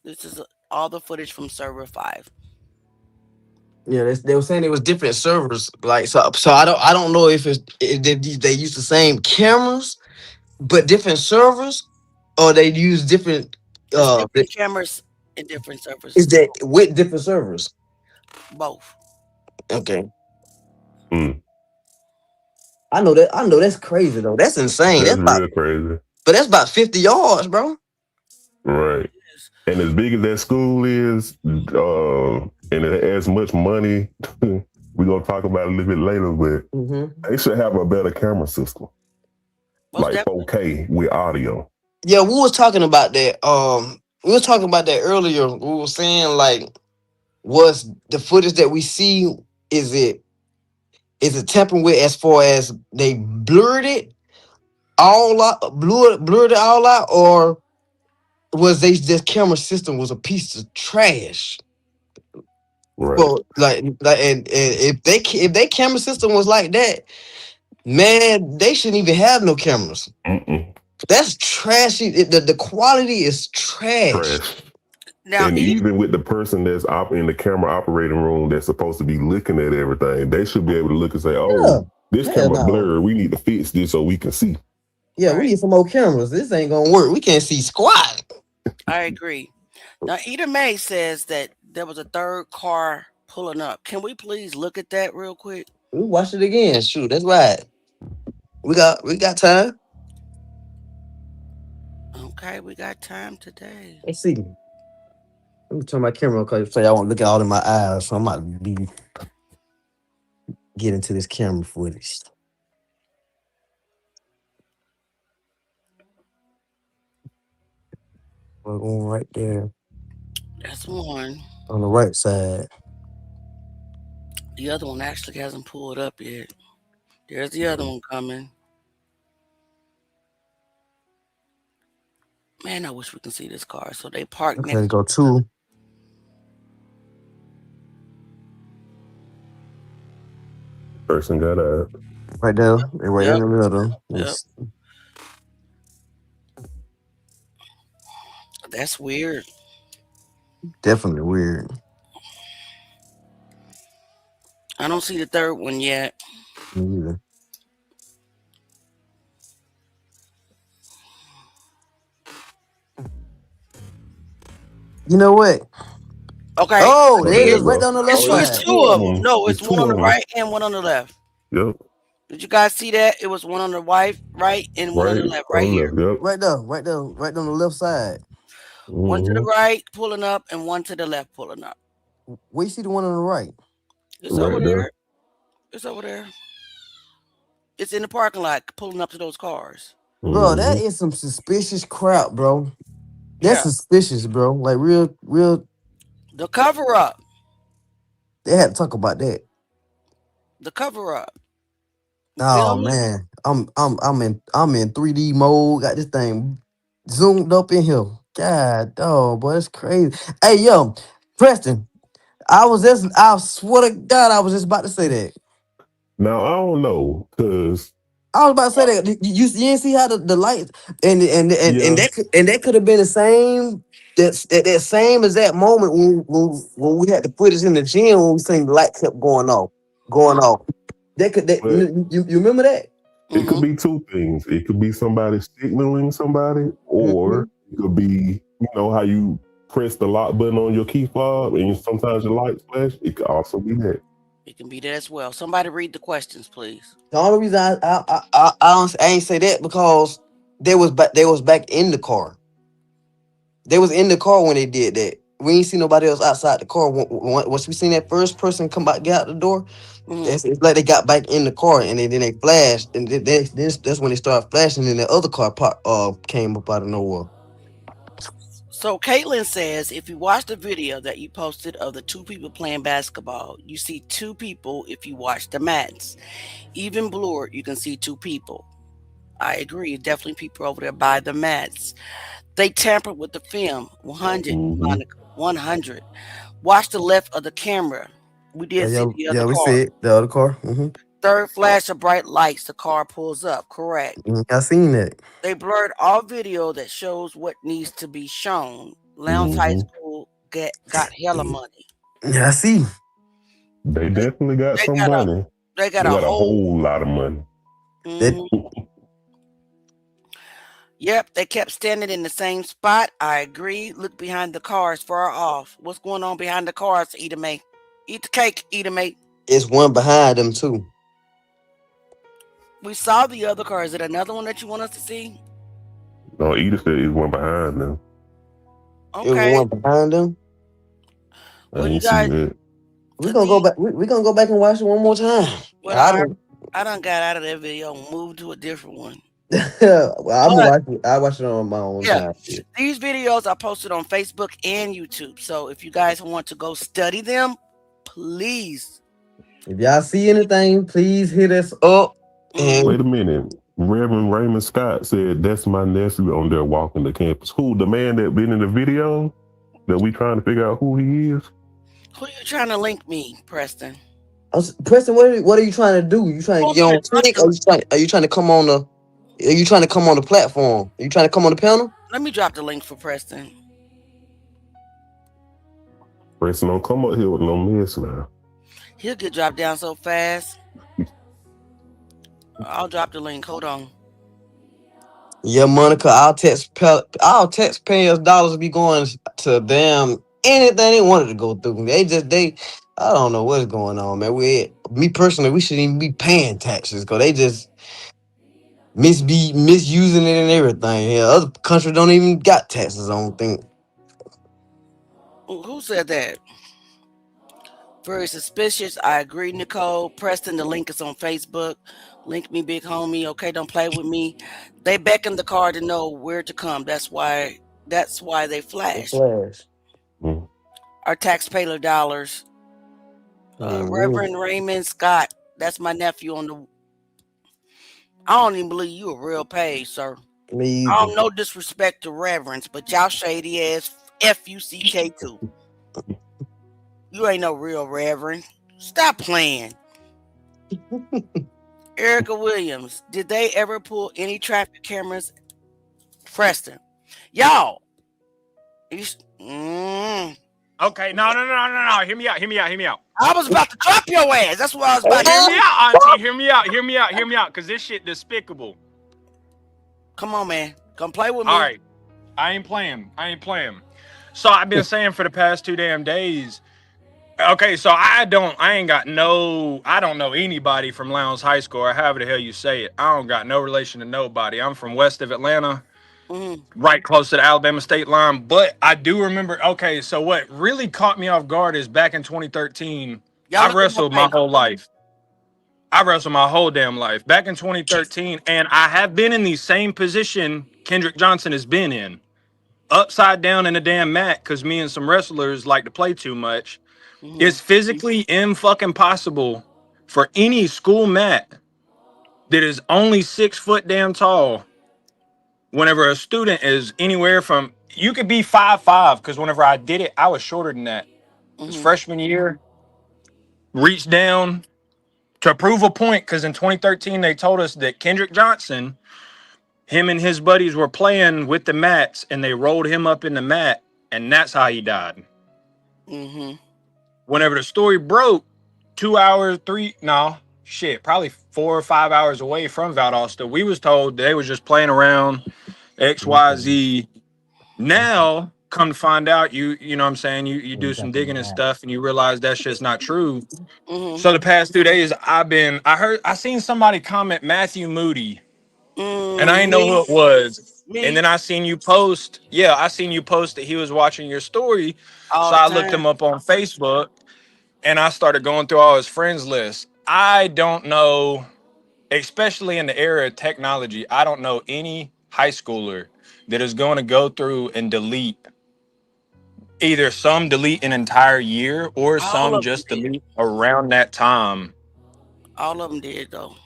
This is all the footage from server 5. yeah, they were saying it was different servers. Like so I don't know if they use the same cameras but different servers, or they use different It's different cameras in different servers. is that with different servers. Both. Okay. mm, I know that's crazy though. That's insane. that's That's about real crazy. but that's about 50 yards, bro. Right. And as big as that school is, and it has much money, we're gonna talk about it a little bit later, but they should have a better camera system. Most Like definitely. 4K with audio. Yeah, we was talking about that. We were talking about that earlier. We were saying like, was the footage that we see is it tampering with as far as they blurred it all out, blurred it all out, or was this camera system was a piece of trash? Right. Well, like, and if they camera system was like that, man, they shouldn't even have no cameras. Mm-mm. That's trashy. The quality is trash. Trash. Now, And even with the person that's in the camera operating room that's supposed to be looking at everything, they should be able to look and say, Yeah, "Oh, this hell camera no. blurred. We need to fix this so we can see." Yeah, we right, need some more cameras. This ain't gonna work. We can't see squat. I agree. Now, Eda May says that there was a third car pulling up. Can we please look at that real quick? We watch it again. Shoot, that's right. We got time. Okay, we got time today. Let's see. Let me turn my camera on because say I want to look at all in my eyes. So I might be get into this camera footage. We're going right there That's one. on the right side. The other one actually hasn't pulled up yet. There's the other one coming. Man, I wish we can see this car. So they parked Okay, next. go two. Person got out. Right there. They're right Yep. in the middle. Yep. That's weird. Definitely weird. I don't see the third one yet. Me either. You know what? Okay. Oh, Oh, there there it you is, right go. down the left So it's side. two of them. No, it's It's one two on the of 'em. right and one on the left. Yep. Did you guys see that? It was one on the right and one on Right. the left, right On the here. left. Yep. Right on the left side. One to the Mhm. right pulling up and one to the left pulling up. Where you see the one on the right? It's Right over there. there. It's over there. It's in the parking lot pulling up to those cars. Bro, that Mhm. is some suspicious crap, bro. That's Yeah. suspicious, bro. Like real. The cover up. They had to talk about that. The cover up. You Oh feel me? man, I'm in 3D mode. Got this thing zoomed up in here. God, oh boy, that's crazy. Hey yo, Preston, I swear to God, I was just about to say that. Now I don't know, cause I was about to say that. You didn't see how the lights and yeah, that could have been the same that same exact moment when we had to put us in the gym when we seen the light kept going off. That could that but you remember that? It could be two things. It could be somebody signaling somebody, or it could be, you know, how you press the lock button on your key fob and sometimes your lights flash. It could also be that. It can be that as well. Somebody read the questions, please. The only reason I ain't say that because they was back in the car. They was in the car when they did that. We ain't see nobody else outside the car. Once we seen that first person come back, get out the door, it's like they got back in the car and then they flashed, and that's when they started flashing, and the other car came up out of nowhere. So Caitlin says, if you watch the video that you posted of the two people playing basketball, you see two people. If you watch the mats, even blurred, you can see two people. I agree. Definitely people over there by the mats. They tampered with the film. 100. 100. Watch the left of the camera. We did see the other we car. see it, the other car. Third flash of bright lights, the car pulls up. Correct. I seen that. They blurred all video that shows what needs to be shown. Lowndes High School got hella money. Yeah, I see. They definitely got some money. They got a whole lot of money. Yep, they kept standing in the same spot. I agree. Look behind the cars far off. What's going on behind the cars, Eda May? Eat the cake, Eda May. It's one behind them too. We saw the other car. Is it another one that you want us to see? No, Eda said it's one behind them. Okay. It was one behind them. Well, you guys, we're gonna go back. We're gonna go back and watch it one more time. Well, I done got out of that video and moved to a different one. Well, I watch it on my own time. These videos are posted on Facebook and YouTube. So if you guys want to go study them, please. If y'all see anything, please hit us up. Wait a minute. Reverend Raymond Scott said that's my nephew on there walking the campus. Who? The man that been in the video that we trying to figure out who he is? Who you trying to link me, Preston? Preston, what are you trying to do? You trying to get on click? Are you trying to come on the? Are you trying to come on the platform? Are you trying to come on the panel? Let me drop the link for Preston. Preston don't come up here with no mess now. He'll get dropped down so fast. I'll drop the link. Hold on. Yeah, Monica, our taxpayers' dollars be going to them anything they wanted to go through. I don't know what's going on, man. Me personally, we shouldn't even be paying taxes because they just misusing it and everything. Yeah, other countries don't even got taxes. I don't think. Who said that? Very suspicious. I agree, Nicole. Preston, the link is on Facebook. Link me, big homie. Okay, don't play with me. They beckon the car to know where to come. That's why they flash. Our taxpayer dollars. Reverend Raymond Scott. That's my nephew on the. I don't even believe you a real page, sir. Me either. I don't no disrespect to reverends, but y'all shady ass FUCK too. You ain't no real reverend. Stop playing. Erica Williams, did they ever pull any traffic cameras? Preston, y'all. Okay, no. Hear me out. I was about to drop your ass. That's what I was about to hear me out, Auntie. Hear me out, because this shit despicable. Come on, man. Come play with me. All right. I ain't playing. So I've been saying for the past 2 damn days. Okay, so I don't know anybody from Lowndes High School, or however the hell you say it. I don't got no relation to nobody. I'm from west of Atlanta, right close to the Alabama state line. But I do remember, okay, so what really caught me off guard is back in 2013, I wrestled my whole life. I wrestled my whole damn life. Back in 2013, and I have been in the same position Kendrick Johnson has been in. Upside down in a damn mat, because me and some wrestlers like to play too much. It's physically impossible for any school mat that is only 6 foot damn tall. Whenever a student is anywhere from, you could be 5'5", because whenever I did it, I was shorter than that. It was freshman year. Reached down to prove a point, because in 2013 they told us that Kendrick Johnson, him and his buddies were playing with the mats, and they rolled him up in the mat, and that's how he died. Whenever the story broke, 4 shit, probably 4 or 5 hours away from Valdosta. We was told they was just playing around, XYZ. Now, come to find out, you know what I'm saying, you do some digging and stuff, and you realize that shit's not true. So the past 2 days, I seen somebody comment Matthew Moody, and I didn't know who it was. And then I seen you post, I seen you post that he was watching your story. All So the I looked time. him up on Facebook, and I started going through all his friends list. I don't know, especially in the era of technology, I don't know any high schooler that is going to go through and delete either some delete an entire year or All some of them just did. delete around that time. All of them did though.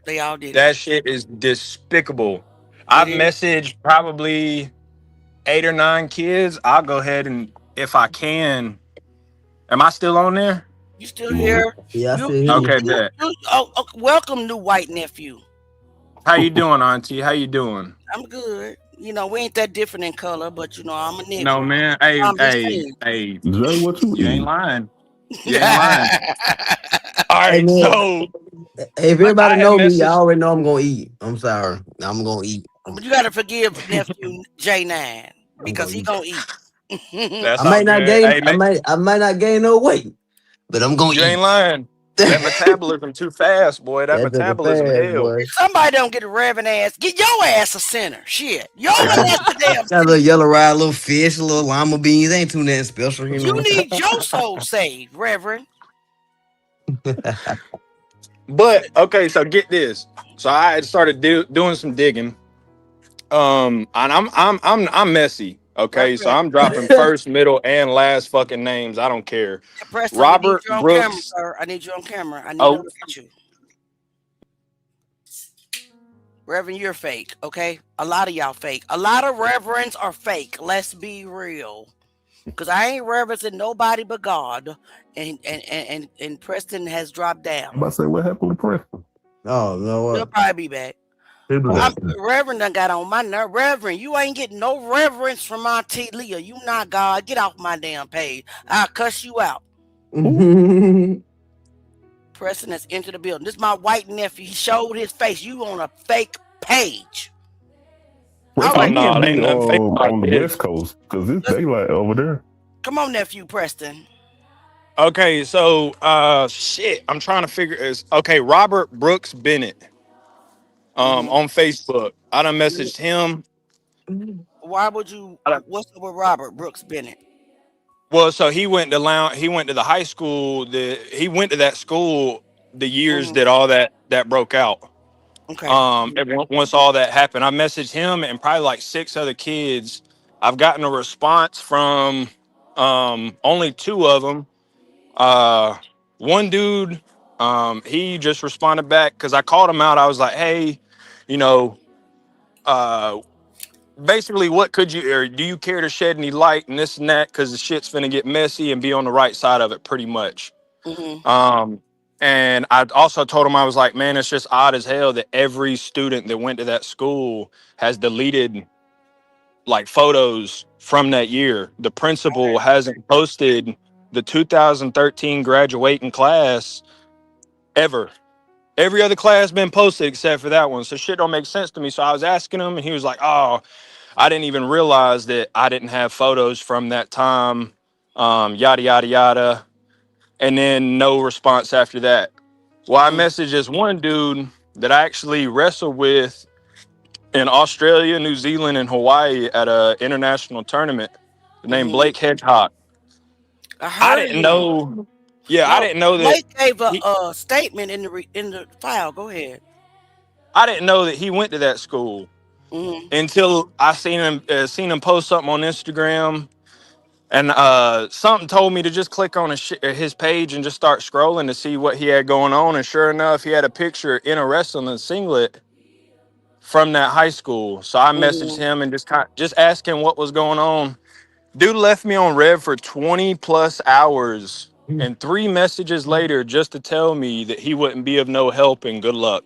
They all did it. That shit is despicable. It I've is. messaged probably 8 or 9 kids. I'll go ahead and if I can. Am I still on there? You still here? Yeah, I You, still hear you, you. Okay, you, bet. welcome, new white nephew. How you doing, Auntie? How you doing? I'm good. You know, we ain't that different in color, but you know, I'm a No, nigga. man. Hey, I'm just hey, saying. hey. Jay, what you You ain't eat? lying. You ain't lying. All Hey right, man, so if everybody I had know me, y'all messaged. already know I'm gonna eat. I'm sorry. I'm gonna eat. But you gotta forgive nephew J9 I'm because gonna he eat. gonna eat. I That's all might not good. gain. Hey, I man, might not gain no weight, but I'm gonna you ain't eat. lying. That metabolism too fast, boy. That That took a metabolism fast hell. boy. Somebody don't get a reverend ass. Get your ass a sinner. Shit. Your ass a damn Got a little sinner. yellow ride, little fish, a little lima beans. Ain't too nothing special, you You know. need your soul saved, Reverend. But okay, so get this. So I had started doing some digging. And I'm messy. Okay, so Reverend, I'm dropping first, middle, and last fucking names. I don't care. Preston, we need Robert you on camera, Brooks. sir. I need you on camera. I need to Oh, look at you. Reverend, you're fake, okay? A lot of y'all fake. A lot of reverends are fake. Let's be real. Because I ain't reverencing nobody but God. And Preston has dropped I'm about down. to say, what happened to Preston? Oh He'll Lord. probably be back. He be back. Reverend done got on my nerve. Reverend, you ain't getting no reverence from Auntie Leah. You not God. Get off my damn page. I'll cuss you out. Preston has entered the building. This is my white nephew. He showed his face. You on a fake page. All Preston, oh right, he no, must it be ain't nothing fake about on the this. West Coast because it's let's daylight over there. come on, nephew Preston. Okay, so shit, I'm trying to figure is okay. Robert Brooks Bennett, Hmm. on Facebook. I done messaged him. Why would you? I done- What's up with Robert Brooks Bennett? Well, so he went to the high school. He went to that school the years Hmm. that all that broke out. Okay. Once all that happened, I messaged him and probably like 6 other kids. I've gotten a response from only 2 of them. Uh, One dude, he just responded back because I called him out. I was like, hey, you know, uh, basically, what could you or do you care to shed any light and this and that? Because the shit's finna get messy and be on the right side of it, pretty much. Hmm. Um, and I also told him I was like, man, it's just odd as hell that every student that went to that school has deleted like photos from that year. The principal hasn't posted the 2013 graduating class ever. Every other class been posted except for that one. So shit don't make sense to me. So I was asking him, and he was like, "Oh, I didn't even realize that I didn't have photos from that time." Yada yada yada, and then no response after that. Well, I Hmm. messaged this one dude that I actually wrestled with in Australia, New Zealand, and Hawaii at a international tournament named Hmm. Blake Hedgehog. I I heard of didn't him. know. Yeah, I No, didn't know that. Blake gave a, He, statement in the file. Go ahead. I didn't know that he went to that school Hmm. until I seen him post something on Instagram, and something told me to just click on his page and just start scrolling to see what he had going on. And sure enough, he had a picture in a wrestling singlet from that high school. So I messaged Hmm. him and just asked him what was going on. Dude left me on red for 20 plus hours and 3 messages later just to tell me that he wouldn't be of no help and good luck.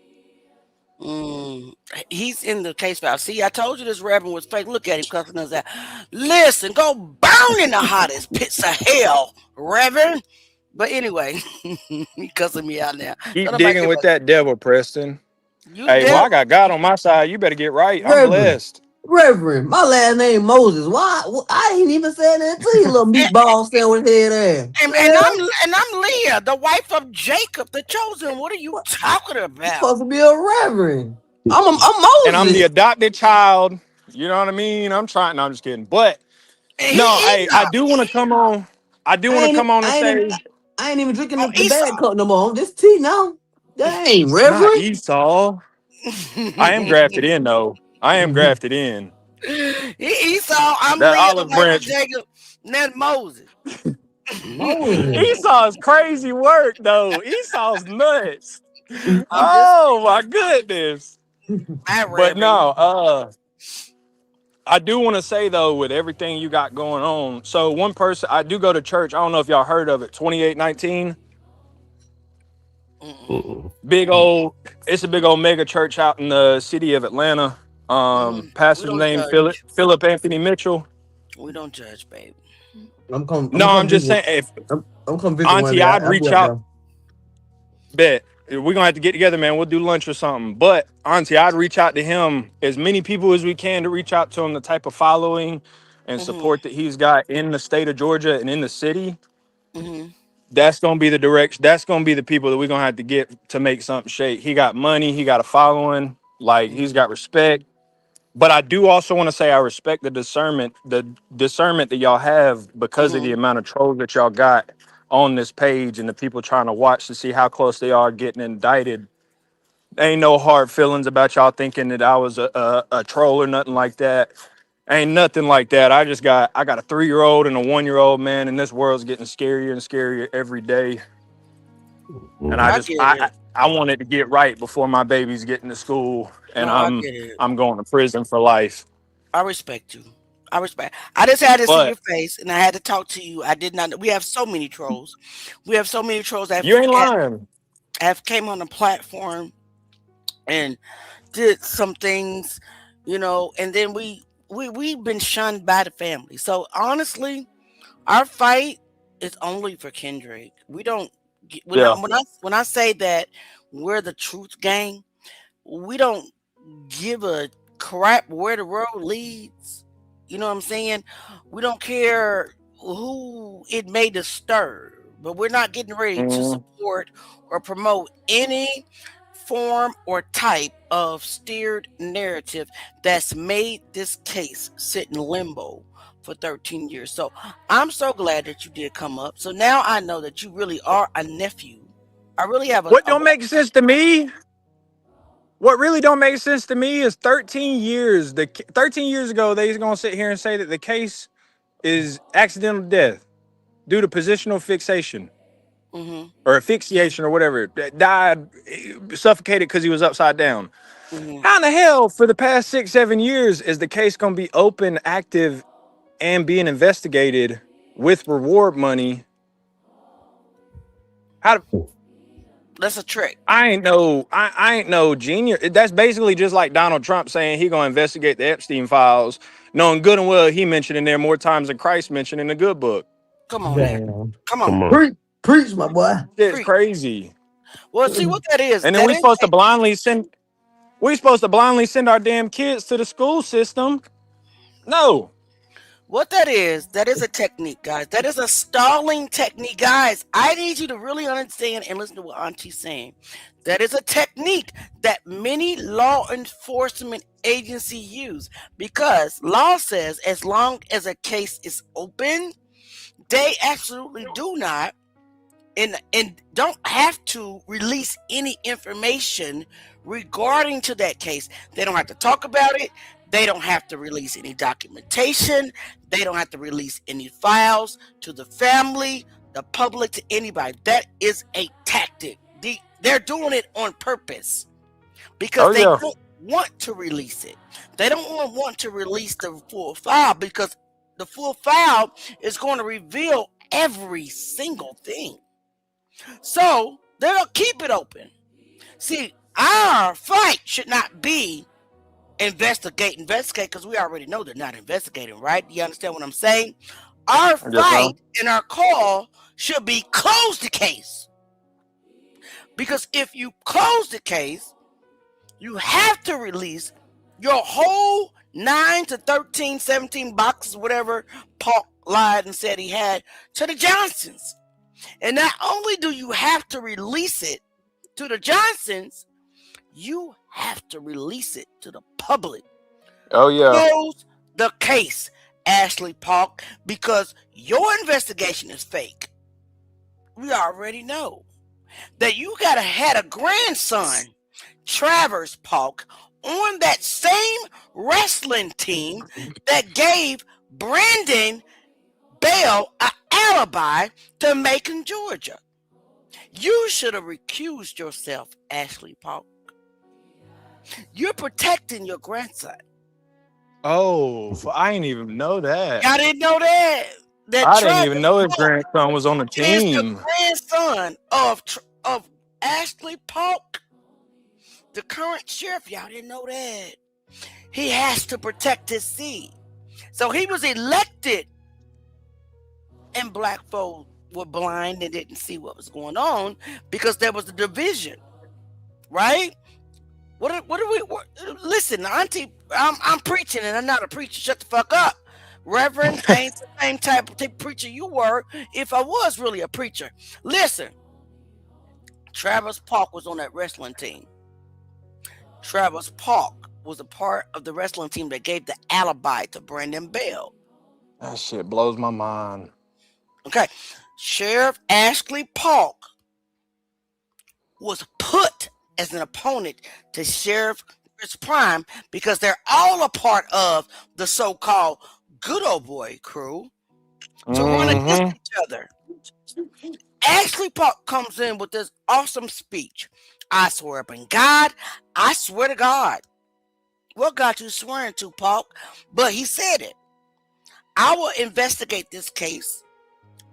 Mm, he's in the case file. See, I told you this Reverend was fake. Look at him cussing us out. Listen, go burn in the hottest pits of hell, Reverend. But anyway, you cussing me out now. Keep Don't nobody digging give with a that devil, Preston. you Hey, well, devil. I got God on my side. You better get right. I'm Reverend, blessed. Reverend, my last name Moses. Why? I ain't even said that to you, little And, meatball sandwich head ass. and Yeah, I'm Leah, the wife of Jacob, the chosen. What are you talking you about? supposed to be a reverend. I'm And I'm the Moses. adopted child. You know what I mean? I'm trying. No, I'm just kidding. But And he no, I Esau. do want to come on. I do I want to ain't come on and I ain't even say, I ain't even drinking Oh, the bad cup no more. This tea now. Dang, not Reverend. Esau. I am Esau. grafted in, though. I am grafted in. Esau, I'm That Leah, the olive wife of branch. Jacob, and that's Moses. Moses. Esau's crazy work, though. Esau's nuts. I'm just Oh my goodness. my But reverend. no, I do want to say though, with everything you got going on. So one person, I do go to church. I don't know if y'all heard of it. 2819, Mm-mm, Mm-mm. big old. It's a big old mega church out in the city of Atlanta. We Pastor's don't name judge. Philip Anthony Mitchell. We don't judge, baby. I'm No, gonna come I'm just visit. saying, if I'm come visit one Auntie, day. I'd I'll be reach up out. there. Bet we're gonna have to get together, man. We'll do lunch or something. But Auntie, I'd reach out to him, as many people as we can, to reach out to him, the type of following and Mm-hmm. support that he's got in the state of Georgia and in the city. Mm-hmm. That's gonna be the direction. That's gonna be the people that we're gonna have to get to make something shake. He got money. He got a following. Like, he's got respect. But I do also want to say I respect the discernment that y'all have because of Mm-hmm. the amount of trolls that y'all got on this page and the people trying to watch to see how close they are getting indicted. Ain't no hard feelings about y'all thinking that I was a troll or nothing like that. Ain't nothing like that. I got a 3-year-old and a 1-year-old, man, and this world's getting scarier and scarier every day. And Mm-mm. I get it. I wanted to get right before my babies get into school and No, I get it. I'm going to prison for life. I respect you. I respect. I just had to see your But face, and I had to talk to you. I did not. We have so many trolls. We have so many trolls that you ain't lying. have came on the platform and did some things, and then we've been shunned by the family. So honestly, our fight is only for Kendrick. We don't when I Yeah. when I when I say that we're the truth gang, we don't give a crap where the road leads. You know what I'm saying? We don't care who it may disturb, but we're not getting ready to Mhm. support or promote any form or type of steered narrative that's made this case sit in limbo for 13 years. So I'm so glad that you did come up. So now I know that you really are a nephew. I really have What don't make sense to me? What really don't make sense to me is 13 years. 13 years ago, they's gonna sit here and say that the case is accidental death due to positional fixation hmm or asphyxiation or whatever. That died, suffocated because he was upside down. hmm How in the hell, for the past 6, 7 years, is the case gonna be open, active, and being investigated with reward money? How? that's a trick. I ain't no genius. That's basically just like Donald Trump saying he gonna investigate the Epstein files, knowing good and well he mentioned in there more times than Christ mentioned in the good book. Come on now. Damn. Come Come on. on. Preach, my boy. It's Preach. crazy. Well, see what that is. And then That is we supposed to blindly send our damn kids to the school system. No. what that is. That is a technique, guys. That is a stalling technique, guys. I need you to really understand and listen to what Auntie's saying. That is a technique that many law enforcement agencies use because law says as long as a case is open, they absolutely do not and don't have to release any information regarding to that case. They don't have to talk about it. They don't have to release any documentation. They don't have to release any files to the family, the public, to anybody. That is a tactic. They're doing it on purpose because Oh they yeah. don't want to release it. They don't want to release the full file because the full file is going to reveal every single thing. So they'll keep it open. See, our fight should not be investigate, because we already know they're not investigating, right? Do you understand what I'm saying? Our Yes, fight ma'am. and our call should be close the case. Because if you close the case, you have to release your whole 9 to 13, 17 boxes, whatever Paul lied and said he had, to the Johnsons. And not only do you have to release it to the Johnsons, you have to release it to the public. Oh yeah. Close the case, Ashley Park, because your investigation is fake. We already know that you gotta had a grandson, Travers Park, on that same wrestling team that gave Brandon Bell an alibi to Macon, Georgia. You should have recused yourself, Ashley Park. You're protecting your grandson. Oh, I didn't even know that. Y'all didn't know that. I didn't even know his grandson was on the Is team. the grandson of Ashley Park, the current sheriff. Y'all didn't know that. He has to protect his seed. So he was elected, and black folk were blind and didn't see what was going on because there was a division, right? Listen, Auntie, I'm preaching and I'm not a preacher. Shut the fuck up. Reverend, I ain't the same type of preacher you were if I was really a preacher. Listen, Travers Park was on that wrestling team. Travers Park was a part of the wrestling team that gave the alibi to Brandon Bell. That shit blows my mind. Okay, Sheriff Ashley Park was put as an opponent to Sheriff Chris Prime because they're all a part of the so-called good old boy crew to run against each other. Ashley Park comes in with this awesome speech. I swear up in God, I swear to God. What God you swearing to, Park? But he said it. I will investigate this case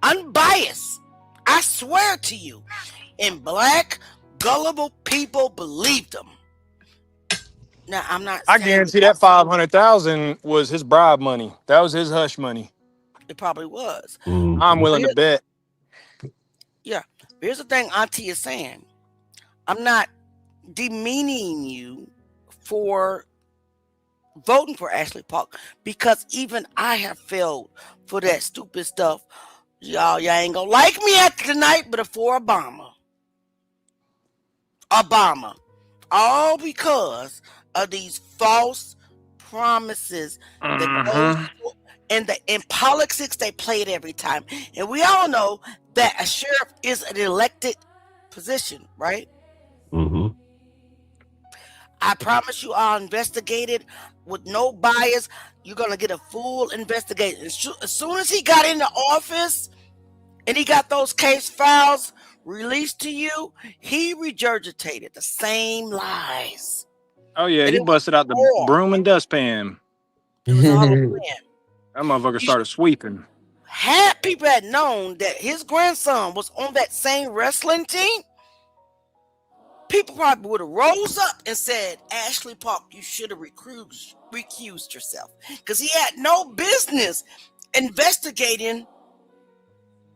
unbiased. I swear to you. And black gullible people believed him. Now I'm not. I guarantee that 500,000 was his bribe money. That was his hush money. It probably was. I'm willing to bet. Yeah. Here's the thing Auntie is saying. I'm not demeaning you for voting for Ashley Park because even I have failed for that stupid stuff. Y'all ain't gonna like me after tonight, but for Obama. All because of these false promises that in politics they play it every time. And we all know that a sheriff is an elected position, right? I promise you, I'll investigate it with no bias. You're gonna get a full investigation. As soon as he got into office and he got those case files released to you, he regurgitated the same lies. Oh yeah, he busted out the broom and dustpan. It was all a plan. That motherfucker started sweeping. Had people had known that his grandson was on that same wrestling team, people probably would have rose up and said, Ashley Park, you should have recused yourself. Because he had no business investigating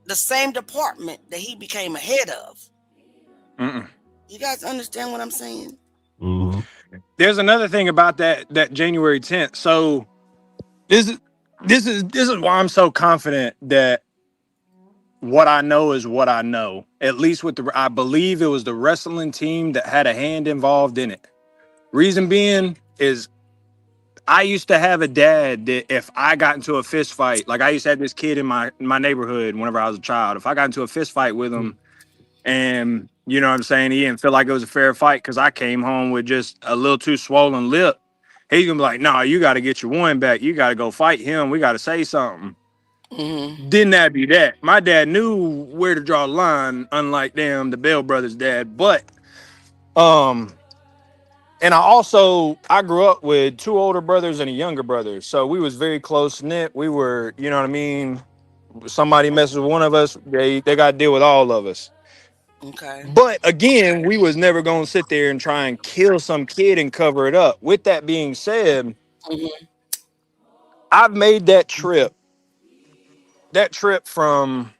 the same department that he became a head of. You guys understand what I'm saying? There's another thing about that January 10th. So this is why I'm so confident that what I know is what I know. At least I believe it was the wrestling team that had a hand involved in it. Reason being is I used to have a dad that if I got into a fist fight, like I used to have this kid in my neighborhood whenever I was a child. If I got into a fist fight with him and, you know what I'm saying, he didn't feel like it was a fair fight because I came home with just a little too swollen lip, he's going to be like, no, you got to get your one back. You got to go fight him. We got to say something. Didn't that be that? My dad knew where to draw the line, unlike the Bell brothers' dad. But, and I grew up with two older brothers and a younger brother. So we was very close knit. We were, you know what I mean? Somebody messes with one of us, they got to deal with all of us. Okay. But again, we was never going to sit there and try and kill some kid and cover it up. With that being said, I've made that trip from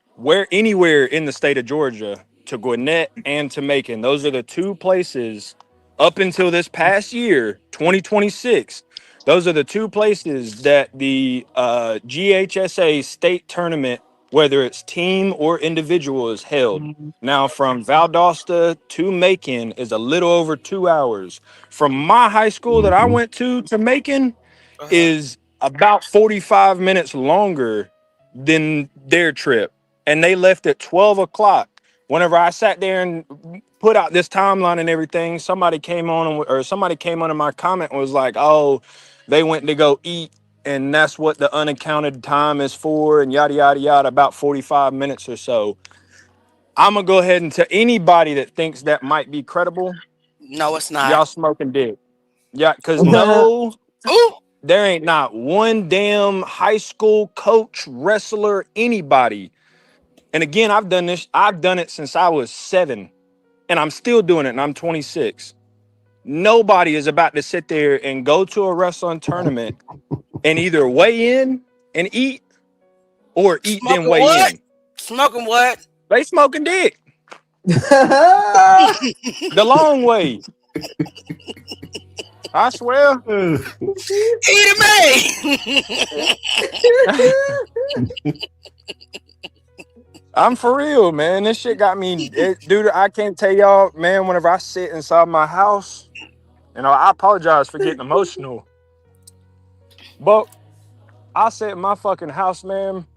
anywhere in the state of Georgia, to Gwinnett and to Macon. Those are the two places up until this past year, 2026. Those are the two places that the GHSA state tournament, whether it's team or individual, is held. Now, from Valdosta to Macon is a little over 2 hours. From my high school that I went to Macon is about 45 minutes longer than their trip. And they left at 12 o'clock. Whenever I sat there and put out this timeline and everything, somebody came on in my comment and was like, oh, they went to go eat and that's what the unaccounted time is for, and yada yada yada, about 45 minutes or so. I'm gonna go ahead and tell anybody that thinks that might be credible, No, it's not. y'all smoking dick. Yeah, because Ooh. there ain't not one damn high school coach, wrestler, anybody. And again, I've done it since I was 7, and I'm still doing it, and I'm 26. Nobody is about to sit there and go to a wrestling tournament and either weigh in and eat or eat then Smoking weigh what? in. Smoking what? They smoking dick. The long way. I swear. Eat me. I'm for real, man. This shit got me, dude. I can't tell y'all, man. Whenever I sit inside my house, I apologize for getting emotional, but I sit in my fucking house, man,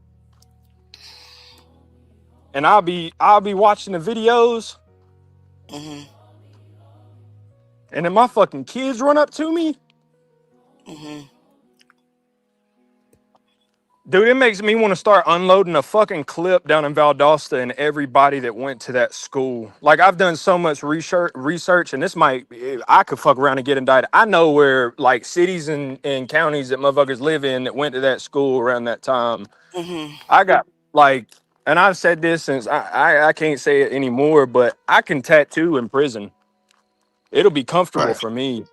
and I'll be watching the videos, and then my fucking kids run up to me. Dude, it makes me want to start unloading a fucking clip down in Valdosta and everybody that went to that school. Like, I've done so much research, and I could fuck around and get indicted. I know where, like, cities and counties that motherfuckers live in that went to that school around that time. I got, like, and I've said this since I can't say it anymore, but I can tattoo in prison. It'll be comfortable for me.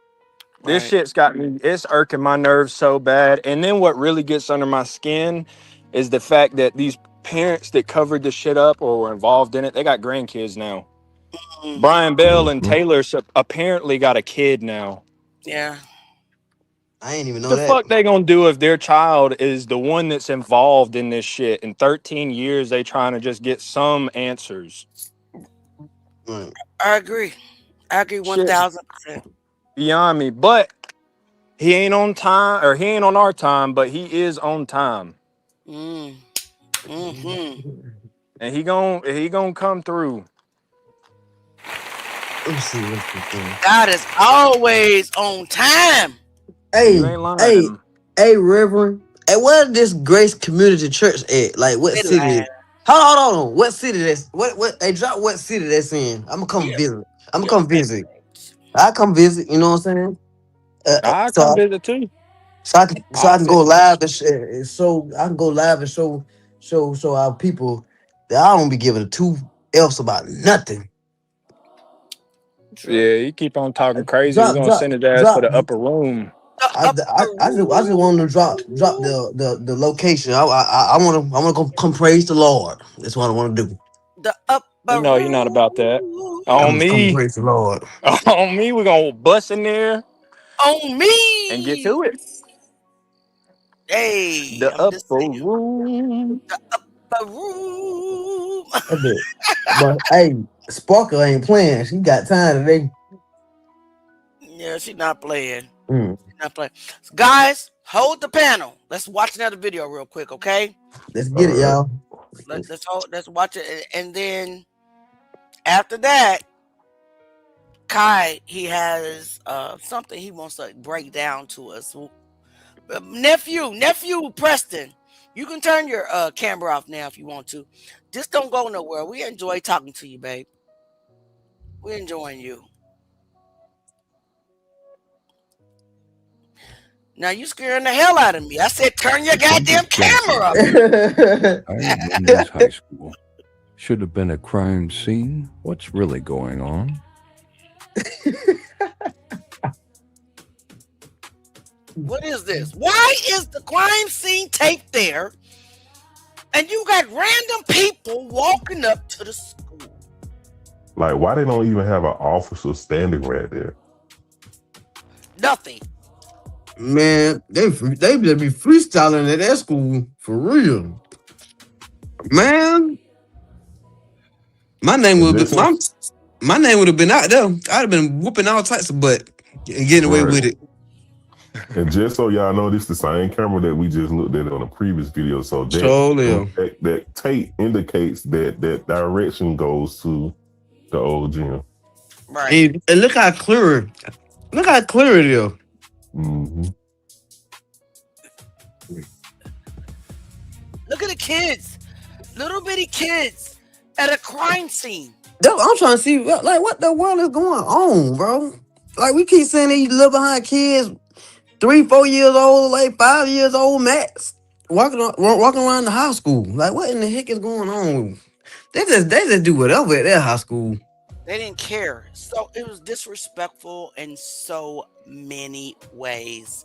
This shit's got me, it's irking my nerves so bad. And then what really gets under my skin is the fact that these parents that covered this shit up or were involved in it, they got grandkids now. Brian Bell and Taylor apparently got a kid now. Yeah. I ain't even know The that. fuck they gonna do if their child is the one that's involved in this shit? In 13 years, they trying to just get some answers. I agree. 1000%. Beyond me, but he ain't on time, or he ain't on our time, but he is on time. And he gonna come through. Let me see what's the thing. God is always on time. Hey, Reverend. Hey, where this Grace Community Church at? Like, what city? Hold on. What city that's what? Hey, drop what city that's in. I'm gonna come visit. I'm gonna come visit. I come visit. You know what I'm saying? I come visit too. So I can go live and so I can go live and show our people that I don't be giving a two else about nothing. Yeah, you keep on talking crazy. We're gonna send his ass to the upper room. I just want to drop the location. I want to come praise the Lord. That's what I want to do. The upper room. You're not about that. On me, praise the Lord. On me, we're gonna bust in there. On me and get to it. Hey, the upper room. The upper room. But hey, Sparkle ain't playing. She got time today. Yeah, she's not playing. She's not playing. So guys, hold the panel. Let's watch another video real quick, okay? Let's get it, y'all. Let's watch it, and then after that, Kai, he has something he wants to break down to us. Nephew Preston, you can turn your camera off now if you want to. Just don't go nowhere. We enjoy talking to you, babe. We're enjoying you. Now you scaring the hell out of me. I said turn your goddamn camera off. Lowndes High School. Should have been a crime scene. What's really going on? What is this? Why is the crime scene tape there And you got random people walking up to the school. Like, why they don't even have an officer standing right there? Nothing. Man, they just be freestyling at that school for real. Man, my name would have been my name would have been out there. I'd have been whooping all types of butt and getting away with it. And just so y'all know, this is the same camera that we just looked at on a previous video. So that tape indicates that direction goes to the old gym. Right. And look how clear it is. Mm-hmm. Look at the kids, little bitty kids at a crime scene. I'm trying to see, like, what the world is going on, bro? Like, we keep saying these little behind kids, 3-4 years old, like 5 years old max, walking around the high school. Like, what in the heck is going on? They just do whatever at their high school. They didn't care. So it was disrespectful in so many ways.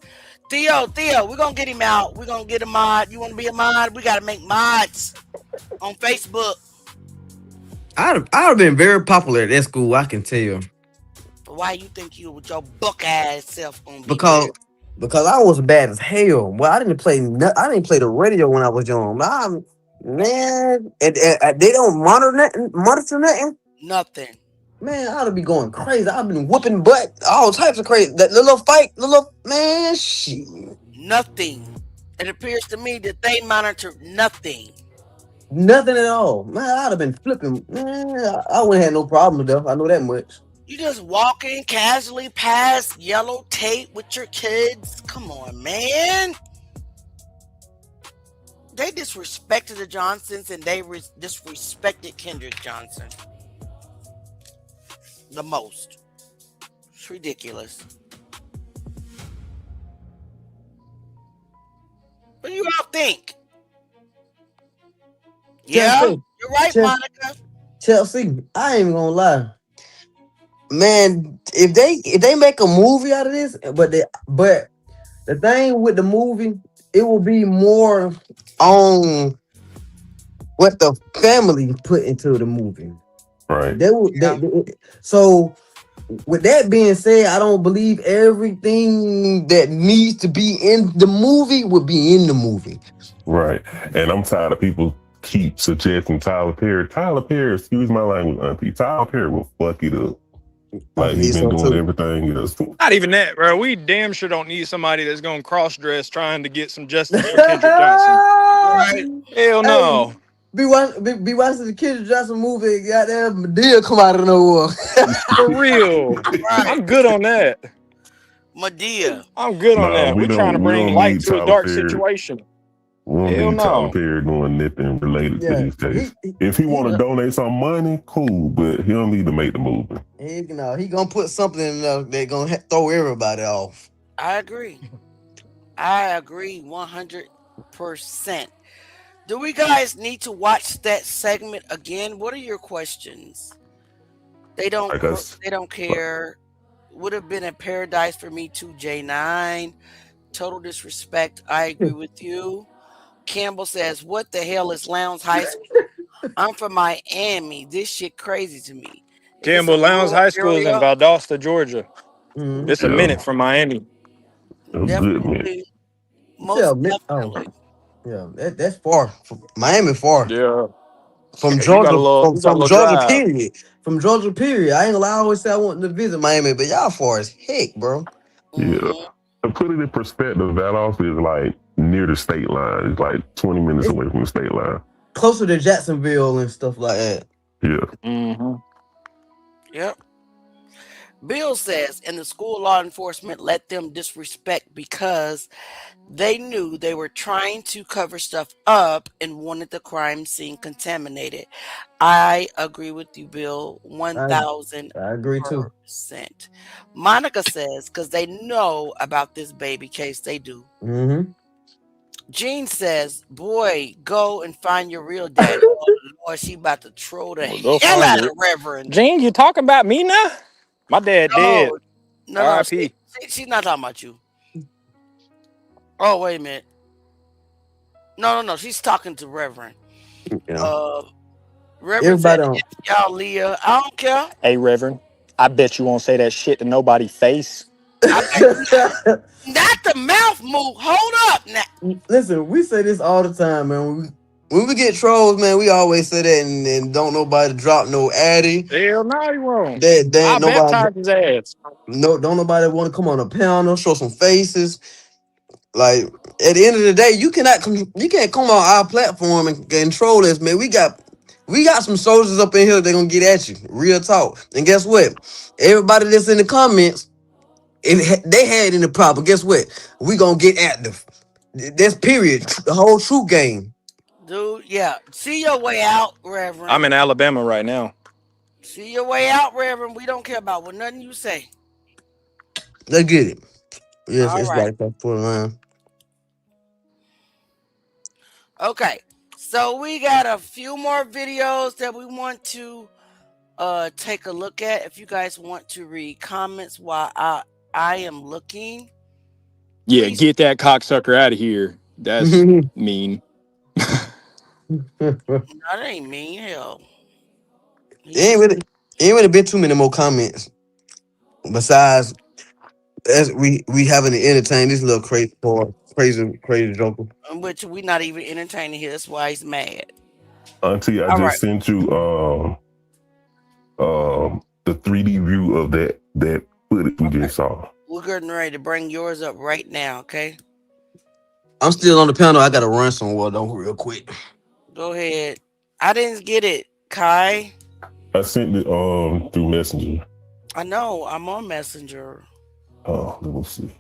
Theo, we're gonna get him out. We're gonna get a mod. You wanna be a mod? We gotta make mods on Facebook. I'd have been very popular at that school, I can tell you. Why you think you with your buck ass self gonna be Because I was bad as hell. Well, I didn't play the radio when I was young. Man, and they don't monitor nothing. Nothing. Man, I'd be going crazy. I've been whooping butt, all types of crazy. That man, shit. Nothing. It appears to me that they monitored nothing. Nothing at all. Man, I'd have been flipping. Man, I wouldn't have no problem though. I know that much. You just walking casually past yellow tape with your kids. Come on, man. They disrespected the Johnsons and they disrespected Kendrick Johnson the most. It's ridiculous. What do you all think? Yeah, you're right, Monica. Chelsea, I ain't even gonna lie. Man, if they make a movie out of this, but the thing with the movie, it will be more on what the family put into the movie. Right. So with that being said, I don't believe everything that needs to be in the movie would be in the movie. Right. And I'm tired of people keep suggesting Tyler Perry. Tyler Perry, excuse my language, auntie. Tyler Perry will fuck it up. Like he's been doing everything else. Not even that, bro. We damn sure don't need somebody that's going to cross-dress trying to get some justice for Kendrick Johnson. Right? Hell no. Hey, be watching the Kendrick Johnson movie. Goddamn, Madea come out of nowhere. For real. Right. I'm good on that. Madea. I'm good on that. We're trying to bring light to a dark situation. We don't need Tyler Perry doing nothing related to this case. If he want to donate some money, cool, but he don't need to make the movie. He gonna put something in there that's gonna throw everybody off. I agree 100%. Do we guys need to watch that segment again? What are your questions? They don't care. Would have been a paradise for me too, J9. Total disrespect. I agree with you. Campbell says, what the hell is Lowndes High School? I'm from Miami. This shit crazy to me. Campbell, Lowndes High School is in Valdosta, Georgia. Mm-hmm. It's a minute from Miami. Definitely. Most definitely. Yeah, that's far. Miami far. Yeah. From Georgia, from Georgia, period. From Georgia, period. I ain't gonna lie, I always say I want to visit Miami, but y'all far as heck, bro. Yeah. To put it in perspective, Valdosta is like near the state line. It's like 20 minutes away from the state line. Closer to Jacksonville and stuff like that. Yeah. Mm-hmm. Yep. Bill says, and the school law enforcement let them disrespect because they knew they were trying to cover stuff up and wanted the crime scene contaminated. I agree with you, Bill. 1,000%. I agree too. Monica says, because they know about this baby case, they do. Mm-hmm. Jean says, boy, go and find your real daddy. Oh, Lord, she about to throw the hell out of the Reverend. Jean, you talking about me now? My dad dead. No, she's not talking about you. Oh, wait a minute. No, she's talking to Reverend. You know, everybody Representative, on. y'all, Leah. I don't care. Hey, Reverend, I bet you won't say that shit to nobody's face. I bet not the mouth move. Hold up now. Listen, we say this all the time, man. When we get trolls, man, we always say that, and don't nobody drop no addy. Hell no, you won't. That I ain't nobody. baptize his ass. No, don't nobody want to come on a panel, show some faces. Like at the end of the day, you can't come on our platform and troll us, man. We got some soldiers up in here. They're gonna get at you, real talk. And guess what? Everybody that's in the comments, they had any problem. Guess what? We gonna get active. That's period. The whole true game. Dude, yeah. See your way out, Reverend. I'm in Alabama right now. See your way out, Reverend. We don't care about what nothing you say. Let's get it. Yes, All it's right. like that for the line. Okay. So we got a few more videos that we want to take a look at. If you guys want to read comments while I am looking. Yeah, Please. get that cocksucker out of here. That's mean. No, that ain't mean. Hell. Ain't really been too many more comments. Besides, as we having to entertain this little crazy joker. Which we not even entertaining here. That's why he's mad. Auntie, I All just right. sent you the 3D view of that footage we just saw. We're getting ready to bring yours up right now, okay? I'm still on the panel. I gotta run somewhere though, real quick. Go ahead. I didn't get it, Kai. I sent it through Messenger. I know. I'm on Messenger. Oh, let me see.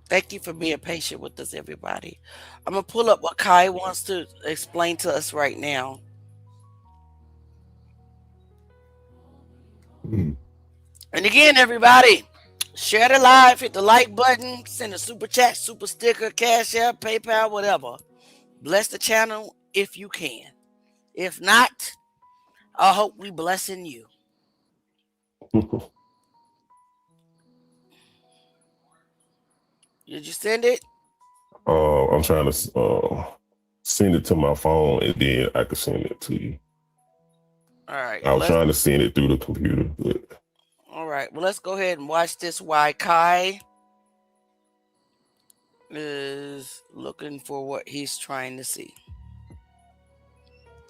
Thank you for being patient with us, everybody. I'm going to pull up what Kai wants to explain to us right now. And again, everybody, share the live, hit the like button, send a super chat, super sticker, Cash App, PayPal, whatever. Bless the channel if you can. If not, I hope we blessing you. Did you send it? I'm trying to send it to my phone and then I can send it to you. All right. I was trying to send it through the computer. But... All right. Well, let's go ahead and watch this while Kai is looking for what he's trying to see.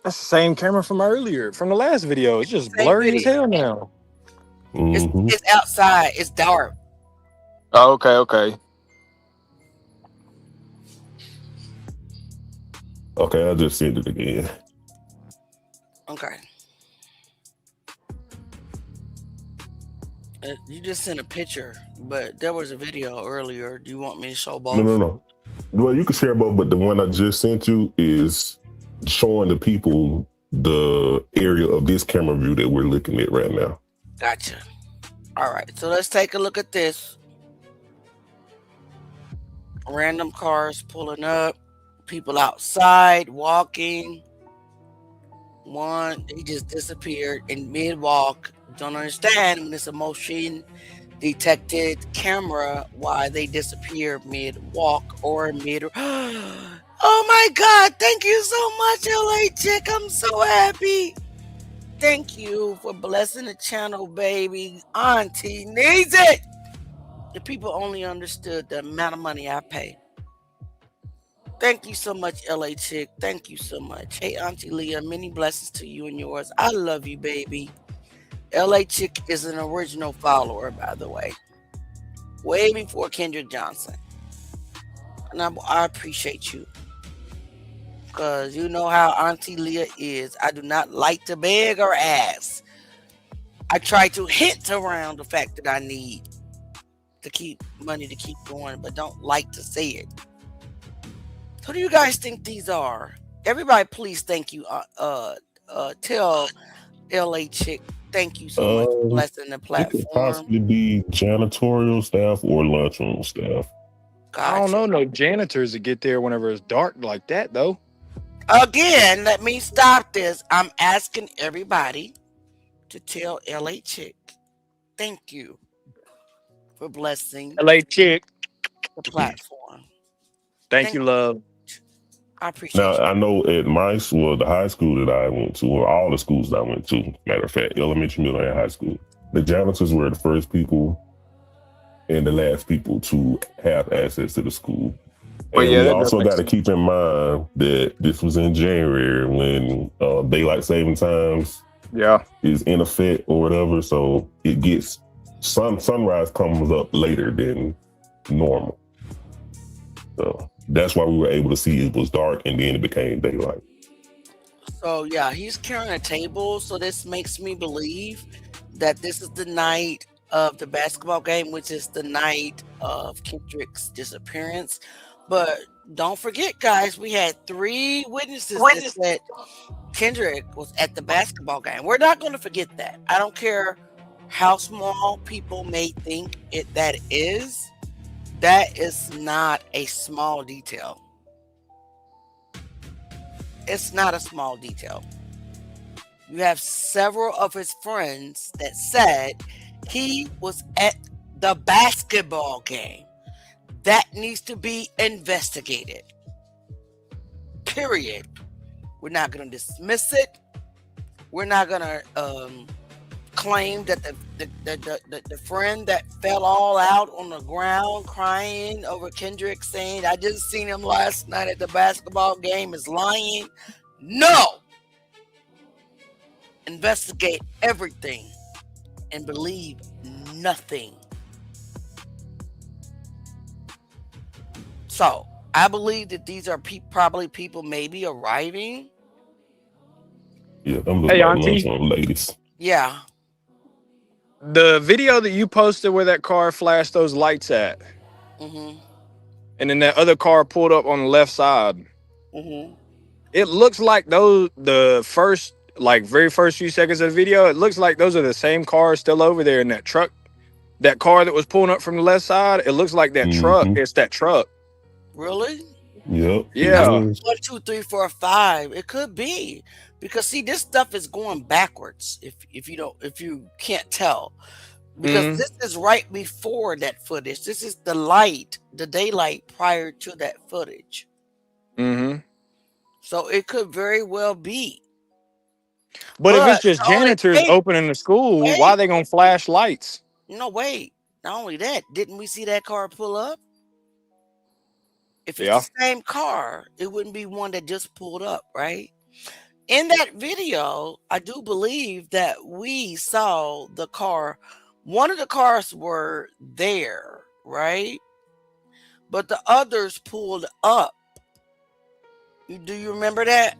That's the same camera from earlier, from the last video. It's just blurry as hell now. It's outside. It's dark. Oh, okay. Okay, I just sent it again. Okay. You just sent a picture, but there was a video earlier. Do you want me to show both? No. Well, you can share both, but the one I just sent you is showing the people the area of this camera view that we're looking at right now. Gotcha. All right, so let's take a look at this. Random cars pulling up, people outside walking. One, he just disappeared in mid-walk. Don't understand when it's a motion detected camera why they disappear mid-walk or mid. Oh my God! Thank you so much, LA Chick. I'm so happy. Thank you for blessing the channel, baby. Auntie needs it. The people only understood the amount of money I pay. Thank you so much, LA Chick. Thank you so much. Hey, Auntie Leah, many blessings to you and yours. I love you, baby. LA Chick is an original follower, by the way. Way before Kendrick Johnson. And I appreciate you. Because you know how Auntie Leah is. I do not like to beg or ask. I try to hint around the fact that I need to keep money to keep going, but don't like to say it. Who do you guys think these are? Everybody, please thank you. Tell LA Chick, thank you so much for blessing the platform. It could possibly be janitorial staff or lunchroom staff. Gotcha. I don't know no janitors that get there whenever it's dark like that, though. Again, let me stop this. I'm asking everybody to tell LA Chick, thank you for blessing LA chick. the platform. Thank you, love. I appreciate Now, you. I know at my school, the high school that I went to, or all the schools that I went to, matter of fact, elementary, middle, and high school, the janitors were the first people and the last people to have access to the school. Well, And yeah, we that does also make got to sense. keep in mind that this was in January when daylight saving times is in effect or whatever. So it gets sunrise comes up later than normal. So that's why we were able to see it was dark and then it became daylight. So yeah, he's carrying a table. So this makes me believe that this is the night of the basketball game, which is the night of Kendrick's disappearance. But don't forget, guys, we had 3 witnesses that said Kendrick was at the basketball game. We're not going to forget that. I don't care how small people may think that is. That is not a small detail. It's not a small detail. You have several of his friends that said he was at the basketball game. That needs to be investigated. Period. We're not going to dismiss it. We're not going to claim that the friend that fell all out on the ground crying over Kendrick saying, I just seen him last night at the basketball game is lying. No! Investigate everything and believe nothing. So, I believe that these are probably people maybe arriving. Yeah, I'm looking Hey, like Auntie. lunch on ladies. Yeah. The video that you posted where that car flashed those lights at, Mm-hmm. and then that other car pulled up on the left side. Mm-hmm. It looks like those very first few seconds of the video. It looks like those are the same cars still over there in that truck. That car that was pulling up from the left side. It looks like that truck. It's that truck. Really? Yep. Yeah. 1, 2, 3, 4, 5. It could be because see, this stuff is going backwards. If you can't tell, because this is right before that footage. This is the daylight prior to that footage. Mm-hmm. So it could very well be. But if it's just janitors opening the school, why are they gonna flash lights? No, wait. Not only that, didn't we see that car pull up? If it's the same car, it wouldn't be one that just pulled up, right? In that video, I do believe that we saw the car. One of the cars were there, right? But the others pulled up. Do you remember that?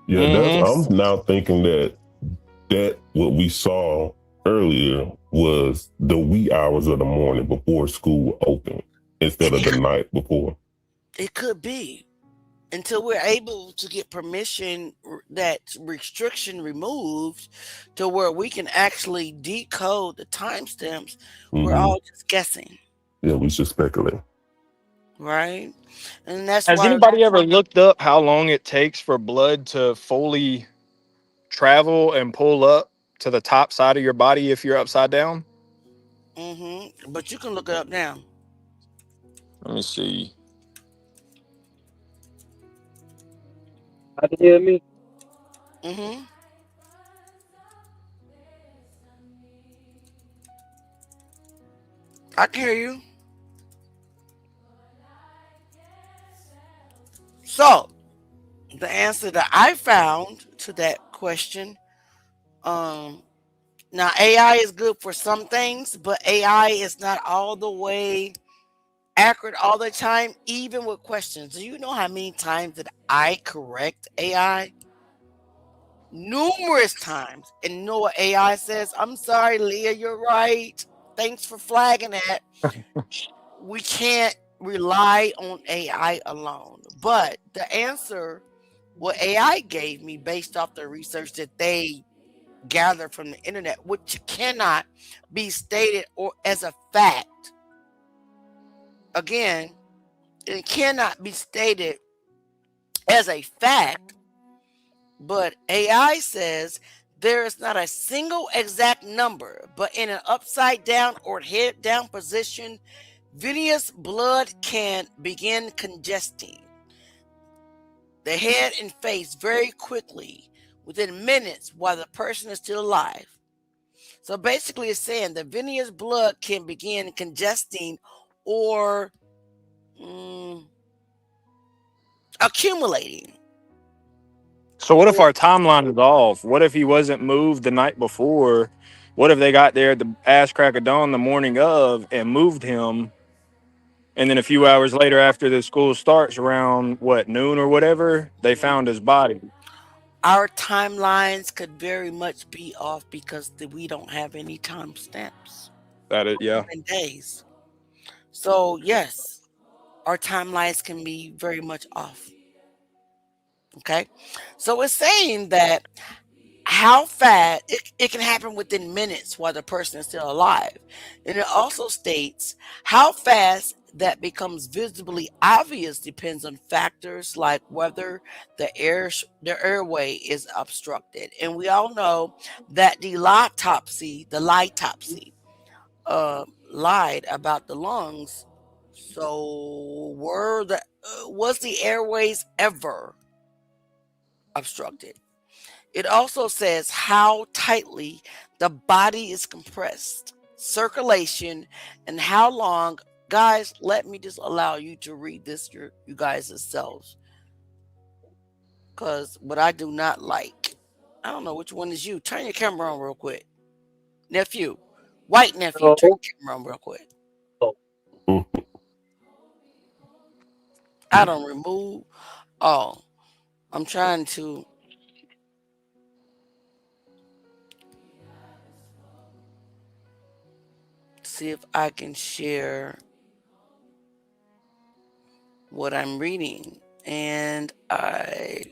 Yeah, I'm now thinking that what we saw earlier was the wee hours of the morning before school opened instead of the night before. It could be. Until we're able to get permission, that restriction removed to where we can actually decode the timestamps, we're all just guessing. Yeah, we should speculate. Right? And that's Has anybody ever looked up how long it takes for blood to fully travel and pull up to the top side of your body if you're upside down? Mm-hmm. But you can look it up now. Let me see. Can you hear me? Mm-hmm. I can hear you. So, the answer that I found to that question, now AI is good for some things, but AI is not all the way accurate all the time, even with questions. Do you know how many times that I correct AI? Numerous times. And you know what AI says? I'm sorry, Leah, you're right. Thanks for flagging that. We can't rely on AI alone. But the answer, what AI gave me based off the research that they gathered from the internet, which cannot be stated or as a fact. Again, it cannot be stated as a fact, but AI says There is not a single exact number, but in an upside down or head down position, venous blood can begin congesting the head and face very quickly within minutes while the person is still alive. So basically, it's saying the venous blood can begin congesting or accumulating. So what if our timeline is off? What if he wasn't moved the night before? What if they got there at the ass crack of dawn the morning of and moved him, and then a few hours later, after the school starts around what, noon or whatever, they found his body? Our timelines could very much be off because we don't have any timestamps Yeah. in days. So yes, our timelines can be very much off. Okay, so it's saying that how fast it can happen within minutes while the person is still alive. And it also states how fast that becomes visibly obvious depends on factors like whether the airway is obstructed. And we all know that the litopsy lied about the lungs. So was the airways ever obstructed? It also says how tightly the body is compressed, circulation, and how long. Guys, let me just allow you to read this you guys yourselves. Because what I do not like, I don't know which one is you. Turn your camera on real quick. Nephew, white nephew, turn your camera on real quick. I don't remove. Oh, I'm trying to. See if I can share what I'm reading. And I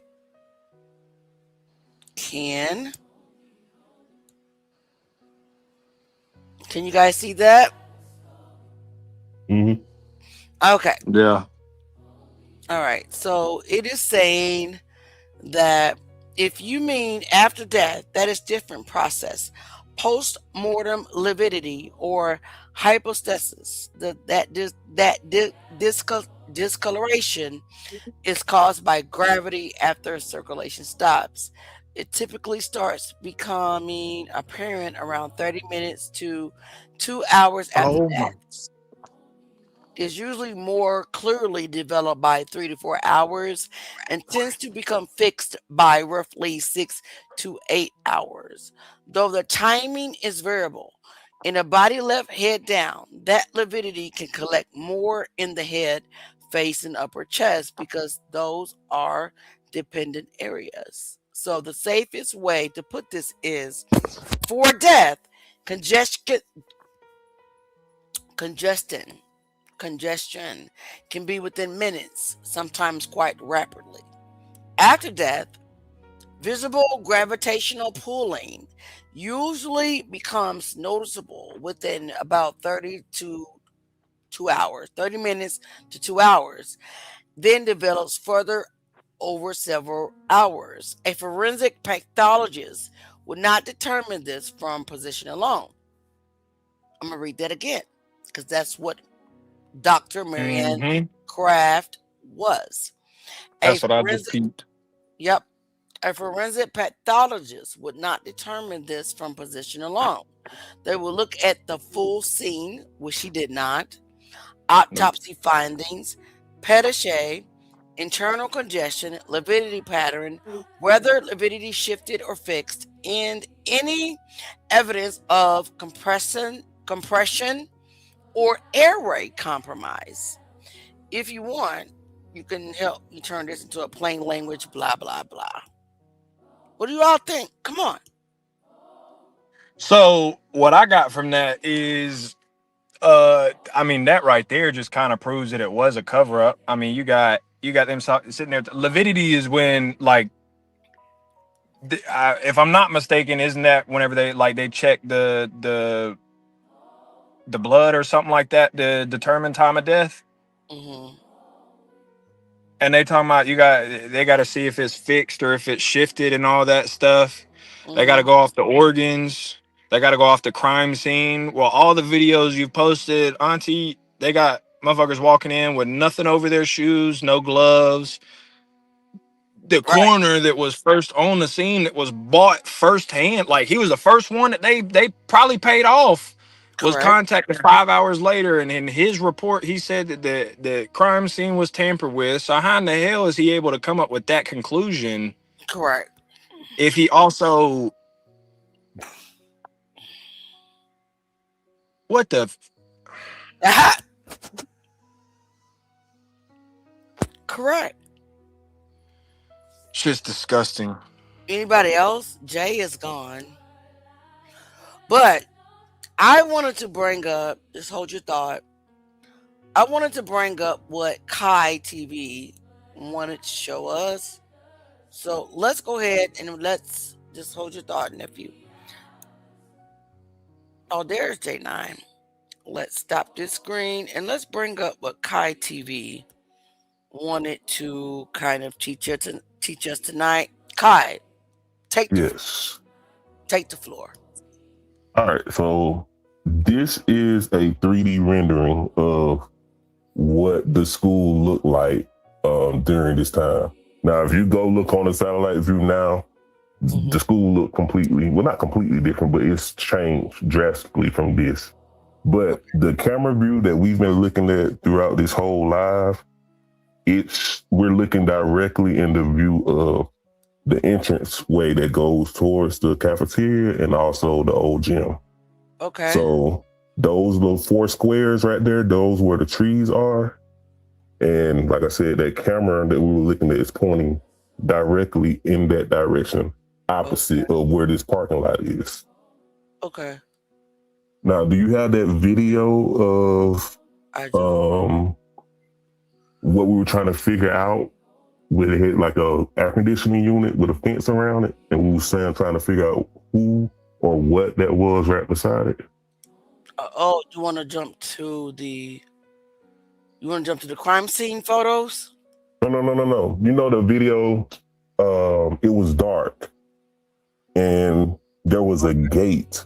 can. Can you guys see that? Mm-hmm. Okay. Yeah. All right. So it is saying that if you mean after death, that is different process. Post-mortem lividity or hypostasis, discoloration is caused by gravity after circulation stops. It typically starts becoming apparent around 30 minutes to 2 hours after Oh death. my. Is usually more clearly developed by 3 to 4 hours and tends to become fixed by roughly 6 to 8 hours. Though the timing is variable, in a body left head down, that lividity can collect more in the head, face, and upper chest because those are dependent areas. So the safest way to put this is for death, congestion can be within minutes, sometimes quite rapidly. After death, visible gravitational pulling usually becomes noticeable within about 30 minutes to 2 hours, then develops further over several hours. A forensic pathologist would not determine this from position alone. I'm going to read that again because that's what Dr. Marianne Mm-hmm. Kraft was. A That's what I just forensic, peeped. yep, a forensic pathologist would not determine this from position alone. They will look at the full scene, which he did not, autopsy findings, petache, internal congestion, lividity pattern, whether lividity shifted or fixed, and any evidence of compression or airway compromise. If you want, you can help me turn this into a plain language, blah, blah, blah. What do you all think? Come on. So what I got from that is, I mean, that right there just kind of proves that it was a cover up. I mean, you got them sitting there. Lividity is when, like, if I'm not mistaken, isn't that whenever they check the blood or something like that to determine time of death? Mm-hmm. And they talking about they got to see if it's fixed or if it's shifted and all that stuff. They got to go off the organs. They got to go off the crime scene. Well, all the videos you've posted, Auntie, they got motherfuckers walking in with nothing over their shoes, no gloves. The coroner that was first on the scene, that was bought firsthand, like he was the first one that they probably paid off, was contacted 5 hours later, and in his report he said that the crime scene was tampered with. So how in the hell is he able to come up with that conclusion? Correct. If he also, what the Correct. shit's disgusting. Anybody else? Jay is gone. But I wanted to bring up, just hold your thought. I wanted to bring up what Kai TV wanted to show us. So let's go ahead and let's just hold your thought, nephew. Oh, there's J9. Let's stop this screen and let's bring up what Kai TV wanted to kind of teach us tonight. Kai, take the floor. All right, so this is a 3D rendering of what the school looked like during this time. Now, if you go look on the satellite view now, the school look completely, well, not completely different, but it's changed drastically from this. But the camera view that we've been looking at throughout this whole live, we're looking directly in the view of the entrance way that goes towards the cafeteria and also the old gym. Okay. So those little 4 squares right there, those where the trees are. And like I said, that camera that we were looking at is pointing directly in that direction, opposite of where this parking lot is. Okay. Now, do you have that video of what we were trying to figure out? Where they had like a air conditioning unit with a fence around it, and we were trying to figure out who or what that was right beside it. You want to jump to the crime scene photos? No. You know the video, it was dark and there was a gate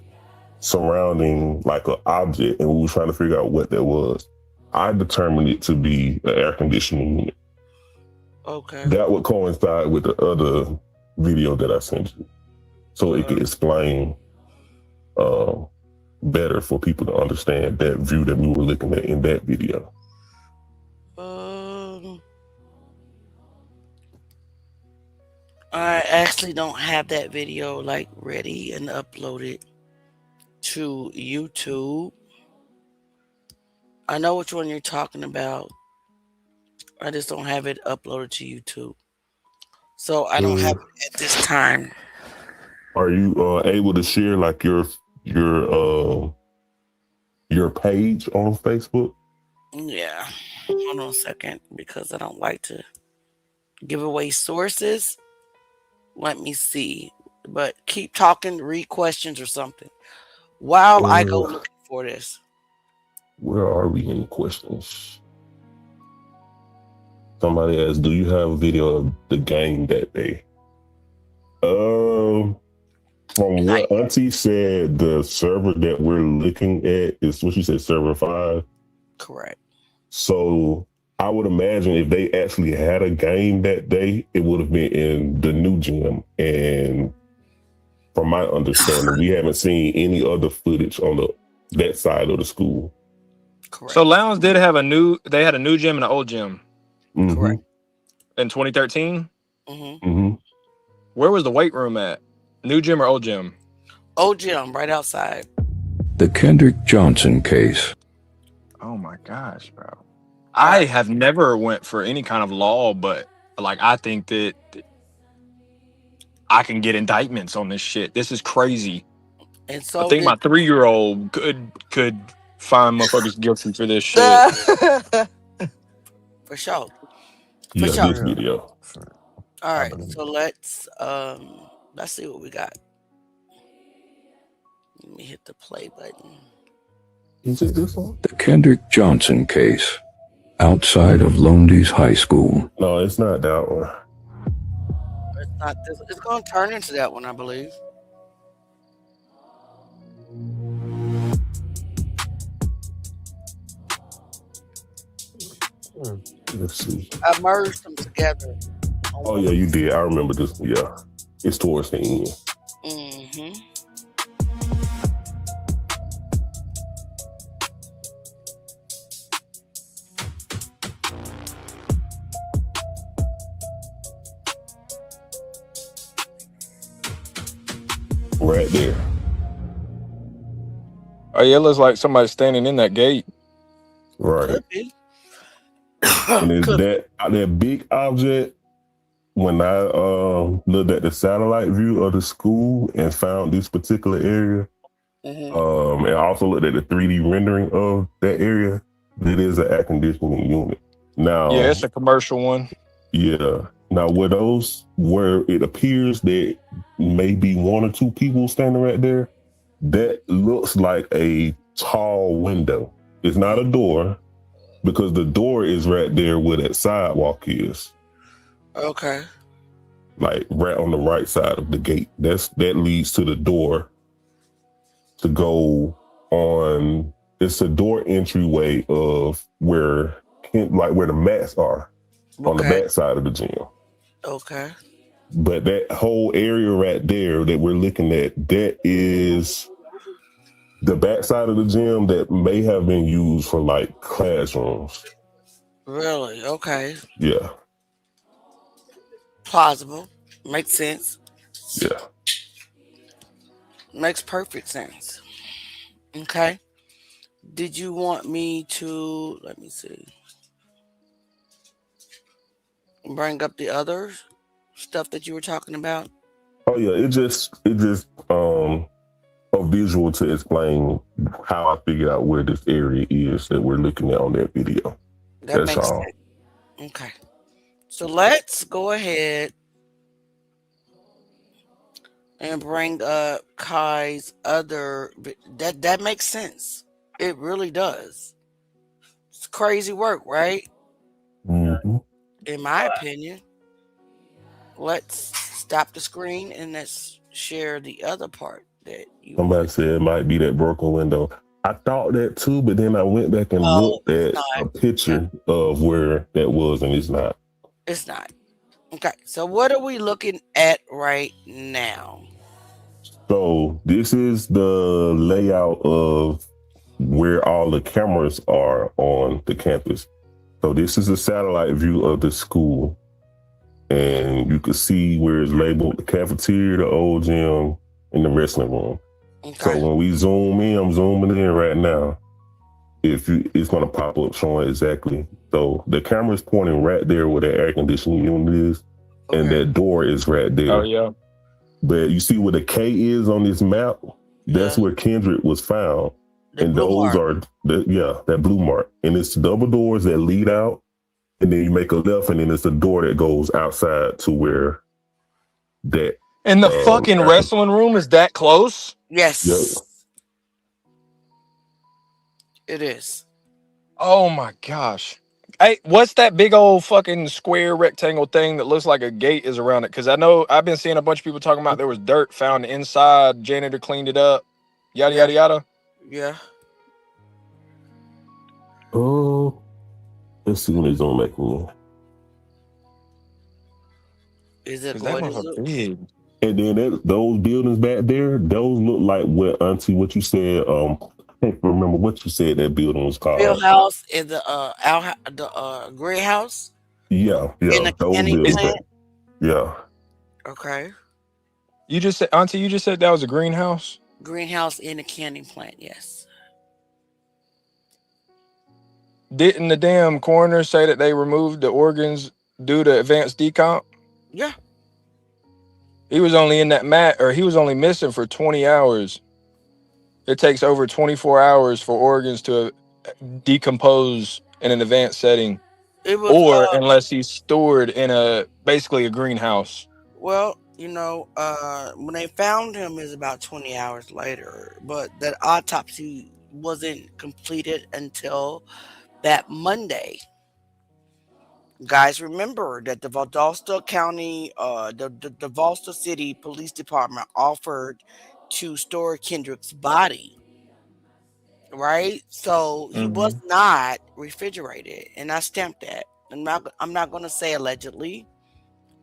surrounding like an object, and we were trying to figure out what that was. I determined it to be an air conditioning unit. Okay. That would coincide with the other video that I sent you, so it could explain better for people to understand that view that we were looking at in that video. I actually don't have that video like ready and uploaded to YouTube. I know which one you're talking about. I just don't have it uploaded to YouTube. So I don't have it at this time. Are you able to share like your page on Facebook? Yeah. Hold on a second, because I don't like to give away sources. Let me see. But keep talking, read questions or something while I go looking for this. Where are we in questions? Somebody asked, do you have a video of the game that day? From what Auntie said, the server that we're looking at is what she said, server 5. Correct. So I would imagine if they actually had a game that day, it would have been in the new gym. And from my understanding, we haven't seen any other footage on that side of the school. Correct. So Lowndes did have they had a new gym and an old gym. Correct. In 2013? Mm-hmm. Where was the weight room at? New gym or old gym? Old gym, right outside. The Kendrick Johnson case. Oh my gosh, bro. I have never went for any kind of law, but like I think that I can get indictments on this shit. This is crazy. And so I think my 3-year-old could find motherfuckers guilty for this shit. For sure. Yeah, For sure. this video. All right, so let's see what we got. Let me hit the play button. Is it this one? The Kendrick Johnson case. Outside of Lowndes High School. No, it's not that one. It's not this. It's going to turn into that one, I believe. Let's see. I merged them together. Oh yeah, you did. I remember this. Yeah, it's towards the end. Mm-hmm. Right there. Oh yeah, it looks like somebody standing in that gate. Right. Could be. And it's Could that big object. When I looked at the satellite view of the school and found this particular area, Mm-hmm. and also looked at the 3D rendering of that area, it is an air conditioning unit. Now, Yeah, it's a commercial one. yeah. Now, where it appears that maybe one or two people standing right there, that looks like a tall window. It's not a door because the door is right there where that sidewalk is. Okay. Like right on the right side of the gate. That leads to the door to go on. It's a door entryway of where the mats are on the back side of the gym. Okay. But that whole area right there that we're looking at, that is the back side of the gym that may have been used for like classrooms. Really? Okay. Yeah. Plausible. Makes sense. Yeah. Makes perfect sense. Okay. Did you want me to, let me see, bring up the other stuff that you were talking about? Oh yeah, it just a visual to explain how I figured out where this area is that we're looking at on that video. That That's makes all. sense. Okay. So let's go ahead and bring up Kai's other that makes sense. It really does. It's crazy work, right? Mm-hmm. In my opinion. Let's stop the screen and let's share the other part that you Somebody want. said it might be that broken window. I thought that too, but then I went back and Oh, looked at a picture of where that was, and it's not. it's not. Okay, so what are we looking at right now? So this is the layout of where all the cameras are on the campus. So this is a satellite view of the school. And you can see where it's labeled the cafeteria, the old gym, and the wrestling room. Okay. So when we zoom in, I'm zooming in right now. It's going to pop up showing exactly. So the camera's pointing right there where the air conditioning unit is, and that door is right there. Oh yeah. But you see where the K is on this map? That's where Kendrick was found. And those are that blue mark. And it's double doors that lead out. And then you make a left, and then it's a door that goes outside to where that. And the fucking wrestling room is that close? Yes. Yep. It is. Oh my gosh. Hey, what's that big old fucking square rectangle thing that looks like a gate is around it? Because I know I've been seeing a bunch of people talking about there was dirt found inside. Janitor cleaned it up. Yada, yada, yada. Yeah. Oh. Let's see when they zoom back in. Is it that motherfucker big? And then those buildings back there, those look like what you said. I can't remember what you said that building was called. Field House is the Gray House. Yeah. In the those canning buildings. plant? Yeah. Okay. You just said, Auntie, you just said that was a greenhouse? Greenhouse in the canning plant, yes. Didn't the damn coroner say that they removed the organs due to advanced decomp? Yeah. He was only in that he was only missing for 20 hours. It takes over 24 hours for organs to decompose in an advanced setting. Unless he's stored in basically a greenhouse. Well, when they found him is about 20 hours later, but that autopsy wasn't completed until that Monday. Guys, remember that the Valdosta County, the Valdosta City Police Department offered to store Kendrick's body right? So he was not refrigerated, and I stamped that. I'm not going to say allegedly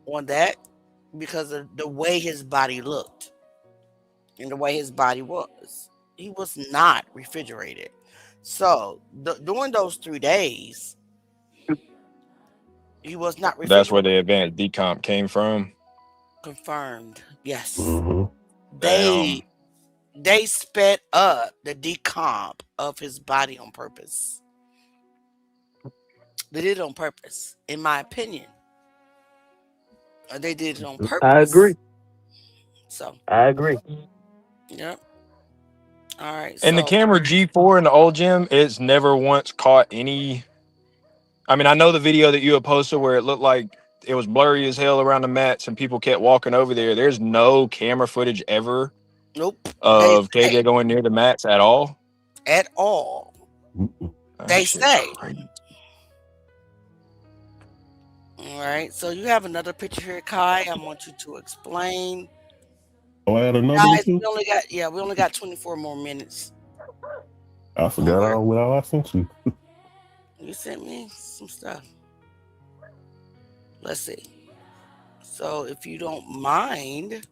on that because of the way his body looked and the way his body was. He was not refrigerated. So during those 3 days, he was not That's where refrigerated. the advanced decomp came from. Confirmed. Yes. Mm-hmm. They sped up the decomp of his body on purpose. They did it on purpose, in my opinion. They did it on purpose. I agree. So, I agree. yep. All right. And the So, camera G4 in the old gym, it's never once caught any. I mean, I know the video that you had posted where it looked like it was blurry as hell around the mats and people kept walking over there. There's no camera footage ever nope. of They KJ say going near the mats at all. at all. That They shit's say. crazy. All right. So you have another picture here, Kai. I want you to explain. Oh, I had another one Guys, too. we only got 24 more minutes. I forgot all what I sent you. You sent me some stuff. Let's see. So if you don't mind,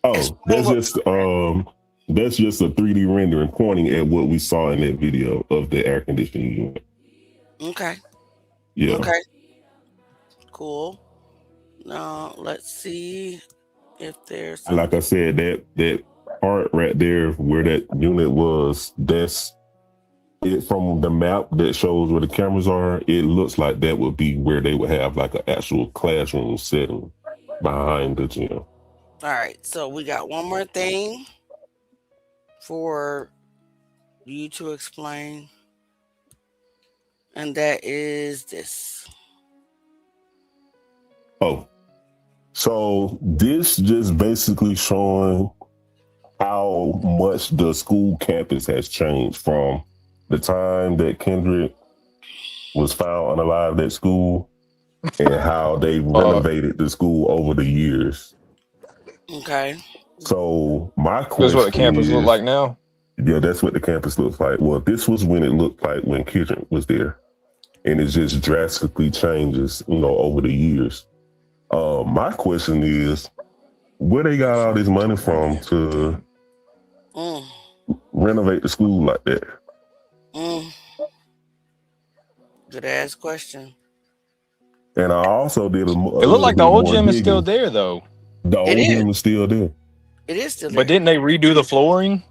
Oh, explain that's just a 3D rendering pointing at what we saw in that video of the air conditioning unit. Okay. Yeah. Okay. Cool. Now let's see if there's And like I said, that part right there where that unit was, that's it from the map that shows where the cameras are. It looks like that would be where they would have like an actual classroom setting behind the gym. All right. So we got one more thing for you to explain, and that is this. Oh, so this just basically showing how much the school campus has changed from the time that Kendrick was found unalive at school and how they renovated the school over the years. Okay. So my question That's what the campus is, look like now. Yeah, that's what the campus looks like. Well, this was when it looked like when Kendrick was there. And it just drastically changes, over the years. My question is, where they got all this money from to renovate the school like that? Good ass question. And I also did It looked like the old gym is still there, though. The old gym is still there. It is still there. But didn't they redo the flooring?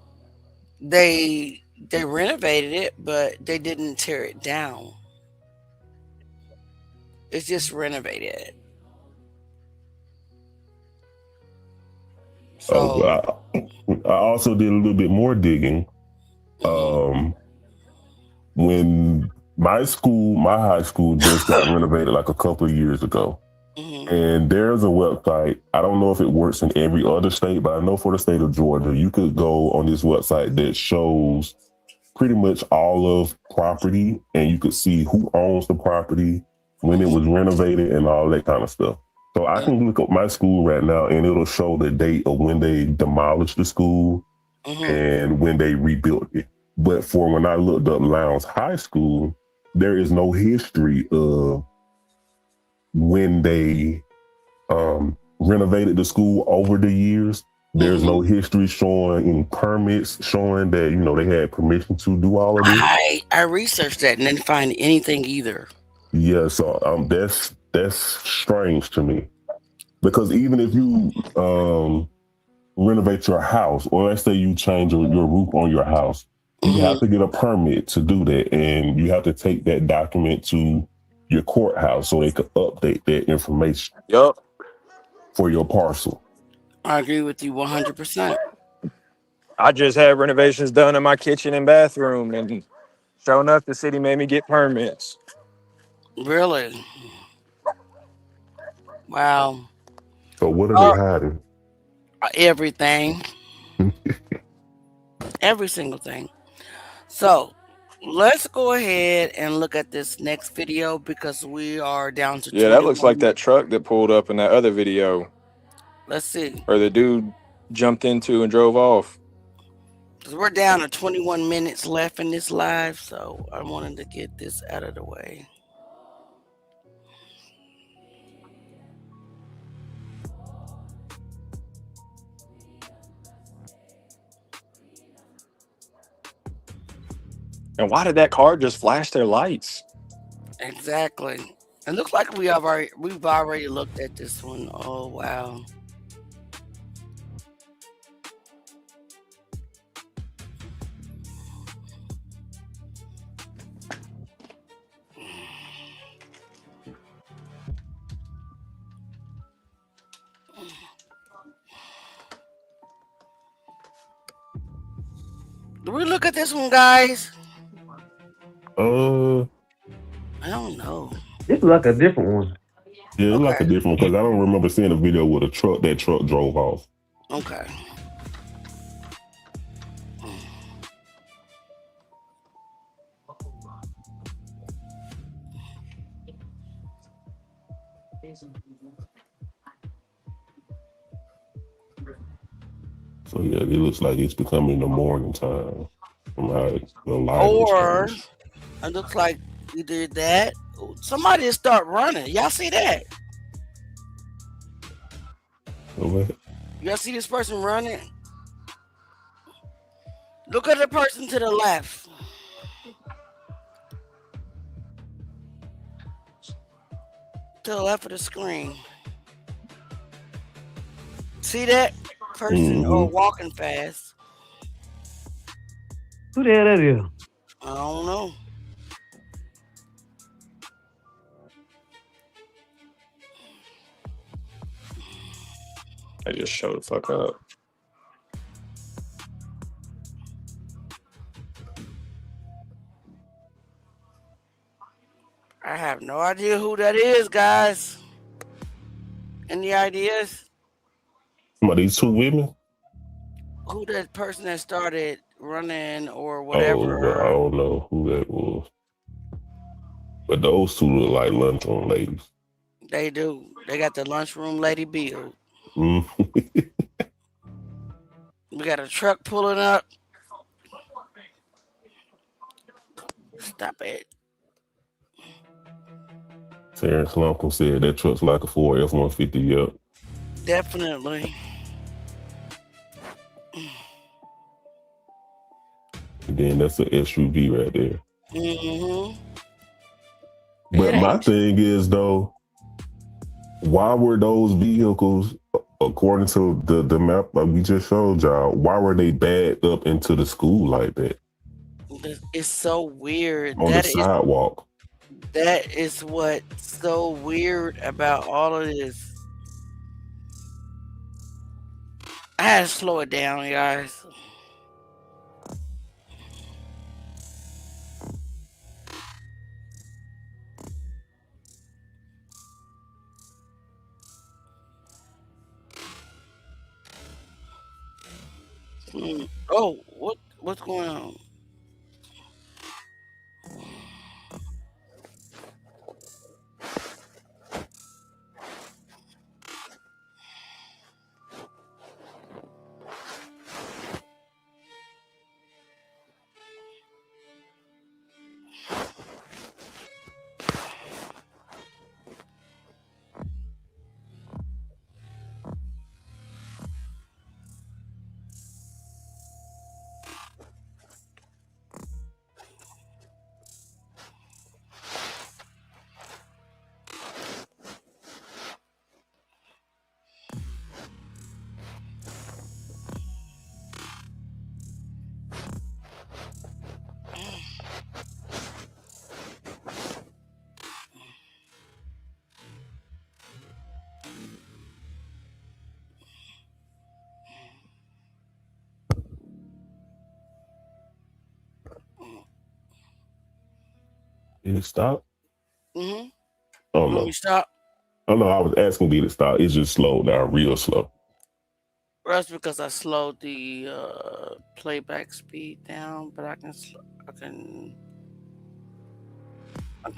They renovated it, but they didn't tear it down. It's just renovated. So I also did a little bit more digging. When my high school just got renovated like a couple of years ago. And there's a website, I don't know if it works in every other state, but I know for the state of Georgia, you could go on this website that shows pretty much all of property, and you could see who owns the property, when it was renovated, and all that kind of stuff. So I can look up my school right now, and it'll show the date of when they demolished the school and when they rebuilt it. But for when I looked up Lowndes High School, there is no history of when they renovated the school over the years. There's no history showing any permits showing that, they had permission to do all of this. I researched that and didn't find anything either. Yeah, so that's strange to me. Because even if you renovate your house, or let's say you change your roof on your house, you have to get a permit to do that, and you have to take that document to your courthouse so they could update that information. Yup. For your parcel. I agree with you 100%. I just had renovations done in my kitchen and bathroom, and sure enough, the city made me get permits. Really? Wow. So what are they hiding? Everything. Every single thing. So let's go ahead and look at this next video because we are down to Yeah, that looks like that truck that pulled up in that other video. Let's see. Or the dude jumped into and drove off. 'Cause we're down to 21 minutes left in this live, so I wanted to get this out of the way. And why did that car just flash their lights? Exactly. It looks like we've already looked at this one. Oh wow. Do we look at this one, guys? I don't know. This is like a different one. Yeah, it's Okay. like a different because I don't remember seeing a video with a truck. That truck drove off. Okay. So yeah, it looks like it's becoming the morning time. From how the light Or is changed. it looks like we did that. Somebody just start running. Y'all see that? Okay. Y'all see this person running? Look at the person to the left. To the left of the screen. See that person walking fast? Who the hell that is? I don't know. I just showed the fuck up. I have no idea who that is, guys. Any ideas? What, these two women? Who that person that started running or Oh, whatever? well, I don't know who that was. But those two look like lunchroom ladies. They do. They got the lunchroom lady build. Mm. We got a truck pulling up. Stop it. Terrence Lumpkin said that truck's like a Ford F-150. Yep. Definitely. And then that's an SUV right there. Mm-hmm. But my thing is, though, why were those vehicles, according to the map that we just showed y'all, why were they backed up into the school like that? It's so weird. On the sidewalk. That is what's so weird about all of this. I had to slow it down, guys. Oh, what's going on? Did it stop? Mm-hmm. Oh, Let no. me stop. Oh, no, I was asking, did it stop? It's just slowed down real slow. That's because I slowed the playback speed down, but I can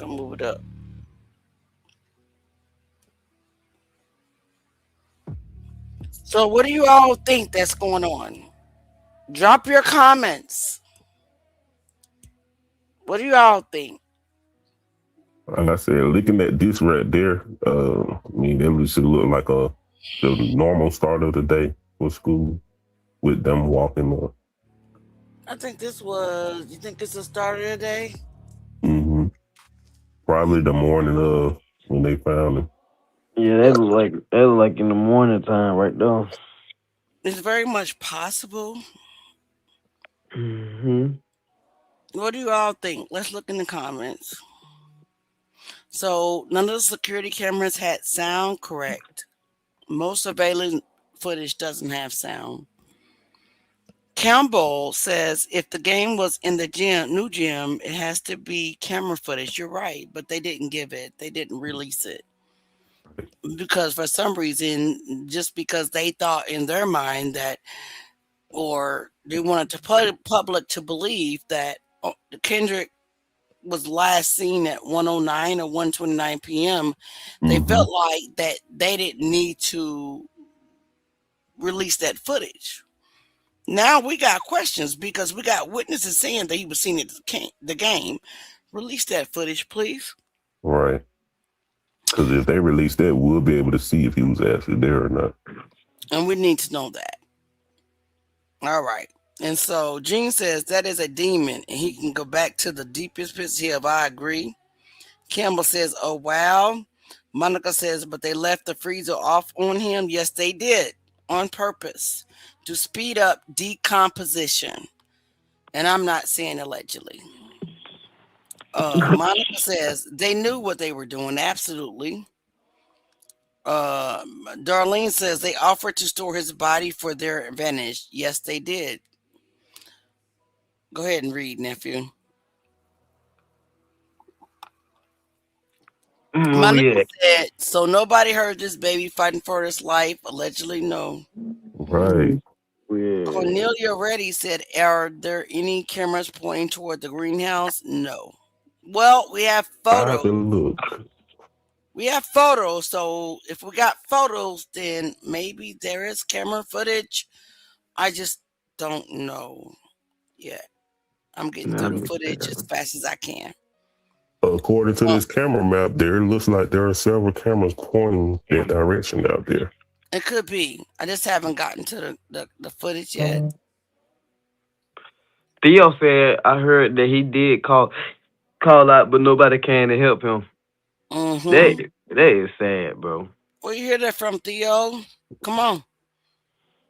move it up. So what do you all think that's going on? Drop your comments. What do y'all think? And I said, looking at this right there, I mean, that should look like the normal start of the day for school with them walking up. I think this was. You think it's the start of the day? Mm-hmm. Probably the morning of when they found him. Yeah, that look like in the morning time right there. It's very much possible. Mm-hmm. What do you all think? Let's look in the comments. So none of the security cameras had sound, correct? Most surveillance footage doesn't have sound. Campbell says if the game was in the new gym, it has to be camera footage. You're right, but they didn't give it. They didn't release it because for some reason, just because they thought in their mind that, or they wanted to put public to believe that Kendrick was last seen at 109 or 129 p.m. They felt like that they didn't need to release that footage. Now we got questions because we got witnesses saying that he was seen at the game. Release that footage, please. Right. Because if they release that, we'll be able to see if he was actually there or not. And we need to know that. All right. And so Gene says that is a demon and he can go back to the deepest pits of hell. I agree. Campbell says, oh, wow. Monica says, but they left the freezer off on him. Yes, they did on purpose to speed up decomposition. And I'm not saying allegedly. Monica says they knew what they were doing. Absolutely. Darlene says they offered to store his body for their advantage. Yes, they did. Go ahead and read, nephew. Monica said, so nobody heard this baby fighting for his life. Allegedly, no. Right. Cornelia Reddy said, are there any cameras pointing toward the greenhouse? No. Well, we have photos. Look. We have photos. So if we got photos, then maybe there is camera footage. I just don't know yet. I'm getting through the footage as fast as I can. According to this camera map, there looks like there are several cameras pointing that direction out there. It could be. I just haven't gotten to the footage yet. Theo said, I heard that he did call out, but nobody came to help him. That is sad, bro. Where you hear that from, Theo? Come on.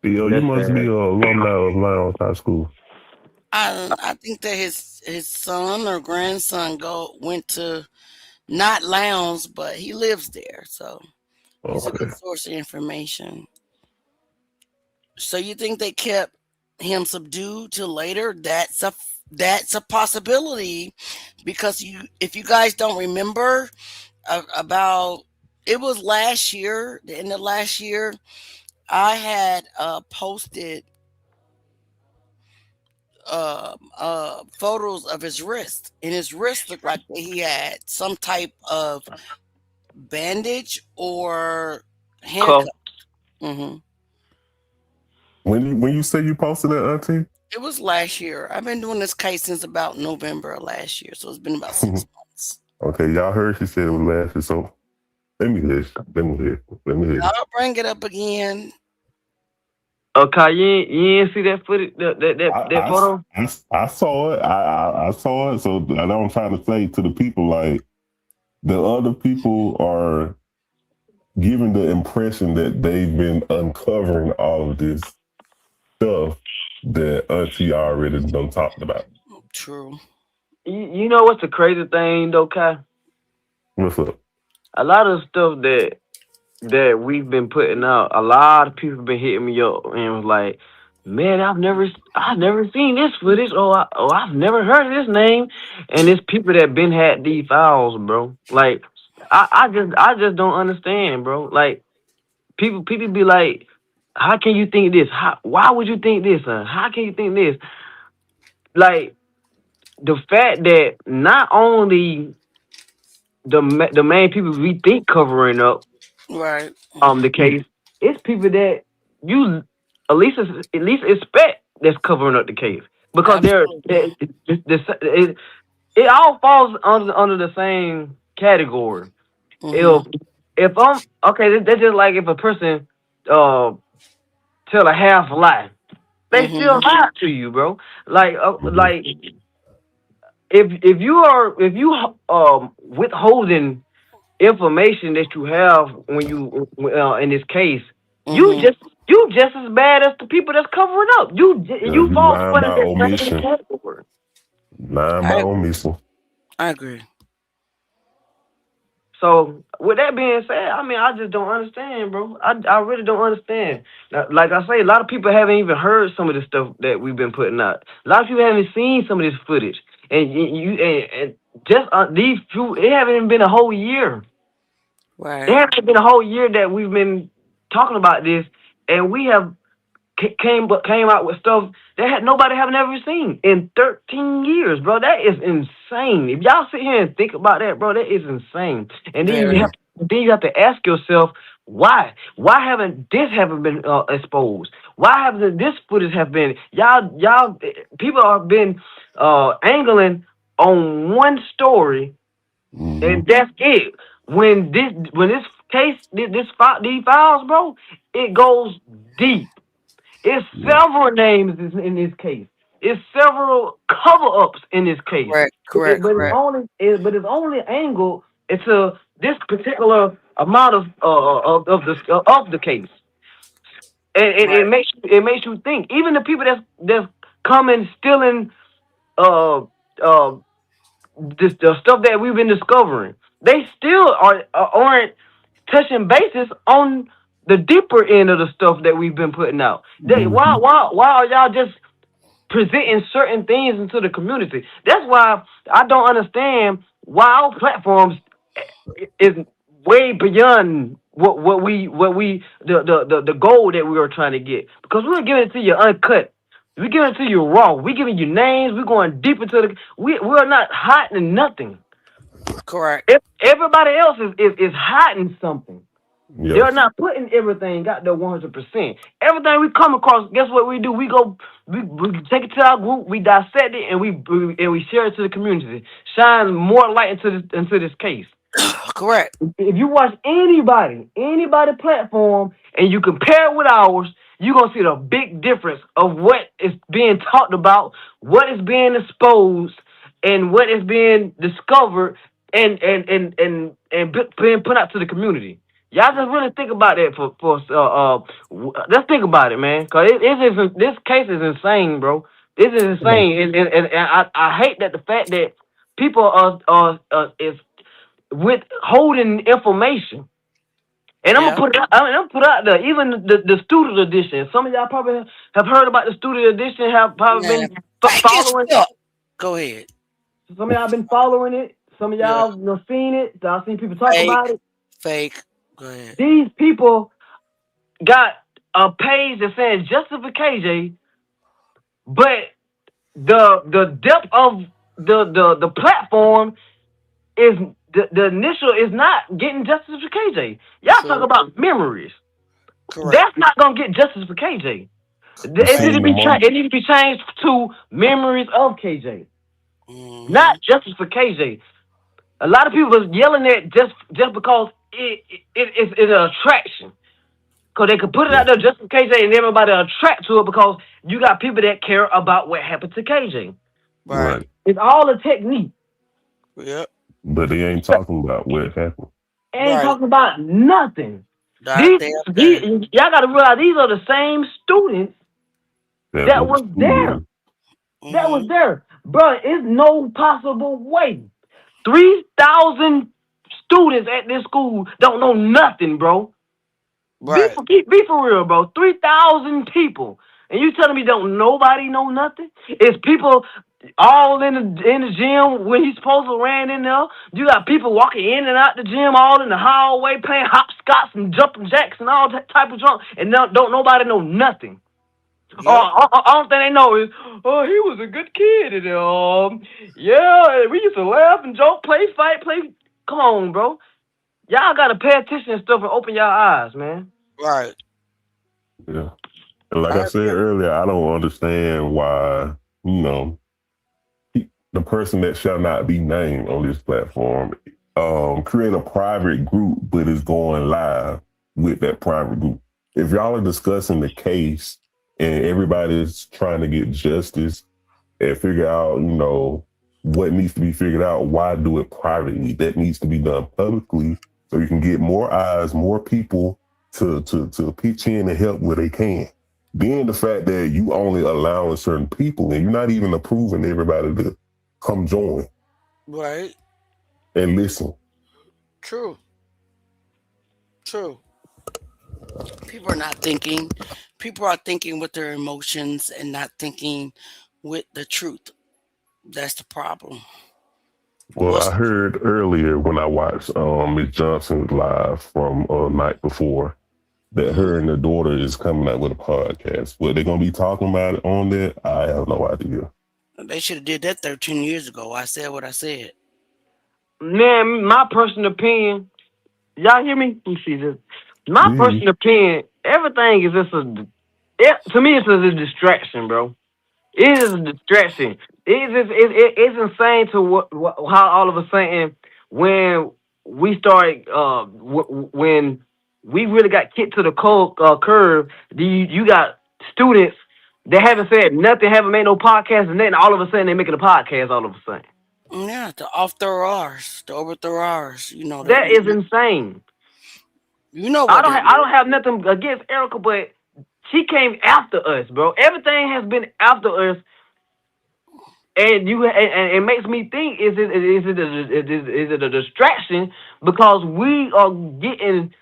Theo, you must be an alumni of Lowndes High School. I think that his son or grandson went to not Lowndes, but he lives there, so he's a good source of information. So you think they kept him subdued till later? That's a possibility, because if you guys don't remember about it was last year, the end of last year, I had posted photos of his wrist, and his wrist looked like he had some type of bandage or handcuff. When you say you posted that, Auntie? It was last year. I've been doing this case since about November of last year, so it's been about 6 months. Okay, y'all heard she said it was last year, so let me hear. I'll bring it up again. Okay, you didn't see that footage, that photo? I saw it. I saw it. So I know I'm trying to say to the people, like, the other people are giving the impression that they've been uncovering all of this stuff that Auntie already done talked about. True. You know what's the crazy thing, though, Kai? What's up? A lot of stuff that we've been putting out, a lot of people been hitting me up and was like, man, I've never seen this footage, or I've never heard of this name. And it's people that been had these files, bro. Like, I just don't understand, bro. Like, people be like, how can you think this? Why would you think this? How can you think this? Like, the fact that not only the main people we think covering up, right, the case, it's people that you at least expect that's covering up the case because Absolutely. it all falls under the same category. Mm-hmm. If I'm okay, that's just like if a person tell a half lie, they still Mm-hmm. lie to you, bro. Like Mhm. if you withholding information that you have when you in this case, you Mm-hmm. just as bad as the people that's covering up. Yeah, You you fall lying under by that same omission. category. Lying by I omission. I agree. So with that being said, I mean I just don't understand, bro. I really don't understand. Like I say, a lot of people haven't even heard some of the stuff that we've been putting out. A lot of people haven't seen some of this footage, and just these few. It haven't even been a whole year. It Right. hasn't been a whole year that we've been talking about this, and we have came out with stuff that had nobody have never seen in 13 years, bro. That is insane. If y'all sit here and think about that, bro, that is insane. And then Very. you have to ask yourself why? Why haven't been exposed? Why haven't this footage have been y'all people have been angling on one story Mm-hmm. and that's it. When this case these files, bro, it goes deep. It's Yeah. several names in this case. It's several cover-ups in this case. Correct. Correct. But Correct. it's only angled into this particular amount of the case, and Right. it makes you think. Even the people that's coming stealing uh uh the stuff that we've been discovering, they still aren't touching bases on the deeper end of the stuff that we've been putting out. Mm-hmm. Why are y'all just presenting certain things into the community? That's why I don't understand why our platforms is way beyond the goal that we were trying to get, because we're giving it to you uncut. We're giving it to you raw. We're giving you names. We're going deep into we're not hiding nothing. Correct. If everybody else is hiding something, Yeah. they're not putting everything out there 100%. Everything we come across, guess what we do? We take it to our group, we dissect it, and we share it to the community. Shine more light into this case. Correct. If you watch anybody platform and you compare it with ours, you're gonna see the big difference of what is being talked about, what is being exposed, and what is being discovered and being put out to the community. Y'all just really think about that let's think about it, man. Cause this case is insane, bro. This is insane, and I hate that the fact that people is withholding information. And I'm Yeah. gonna put it out, I'm gonna put it out there. Even the student edition. Some of y'all probably have heard about the student edition. Have probably Man. been Fake as following. fuck. Go ahead. Some of y'all been following it. Some of Yeah. y'all seen it. I've seen people talk Fake. about it. Fake. Go ahead. These people got a page that says Justify KJ, but the depth of the platform is the initial is not getting justice for KJ. Y'all talk True. about memories. Correct. That's not gonna get justice for KJ. You It need to seen the be moment. it need to be changed to memories of KJ, Mm-hmm. not justice for KJ. A lot of people are yelling at just because it's an attraction. Because they could put it Yeah. out there just for KJ and everybody attract to it because you got people that care about what happened to KJ. Right. Right. It's all a technique. Yep. But they ain't talking about what happened. Ain't Right. talking about nothing. Not a damn thing. Y'all got to realize these are the same students that was there. School. That was Mm-hmm. there. Bro, it's no possible way. 3,000 students at this school don't know nothing, bro. Right. Be for real, bro. 3,000 people. And you telling me don't nobody know nothing? It's people all in the gym when he's supposed to ran in there. You got people walking in and out the gym, all in the hallway playing hopscotch and jumping jacks and all that type of junk, and don't nobody know nothing. Yep. All thing they know is, oh, he was a good kid, and yeah, we used to laugh and joke, play, fight, play. Come on, bro. Y'all gotta pay attention and stuff and open your eyes, man. Right. Yeah. And like I said earlier, I don't understand why, you know, the person that shall not be named on this platform create a private group, but is going live with that private group. If y'all are discussing the case and everybody's trying to get justice and figure out, you know, what needs to be figured out, why do it privately? That needs to be done publicly so you can get more eyes, more people to pitch in and help where they can. Being the fact that you only allowing certain people and you're not even approving everybody to come join. Right. And listen. True. People are not thinking. People are thinking with their emotions and not thinking with the truth. That's the problem. Well, I heard earlier when I watched Miss Johnson live from night before that her and her daughter is coming out with a podcast. What they're gonna be talking about it on there, I have no idea. They should have did that 13 years ago. I said what I said. Man, my personal opinion, y'all hear me? Let me see this. My personal opinion, everything is just to me, it's a distraction, bro. It is a distraction. It's insane to how all of a sudden when we start when we really got kicked to the curve, you got students that haven't said nothing, haven't made no podcast, and then all of a sudden they're making a podcast all of a sudden. Yeah, to overthrow ours. You know that is insane. You know what? I don't have nothing against Erica, but she came after us, bro. Everything has been after us, and it makes me think: is it a distraction because we are getting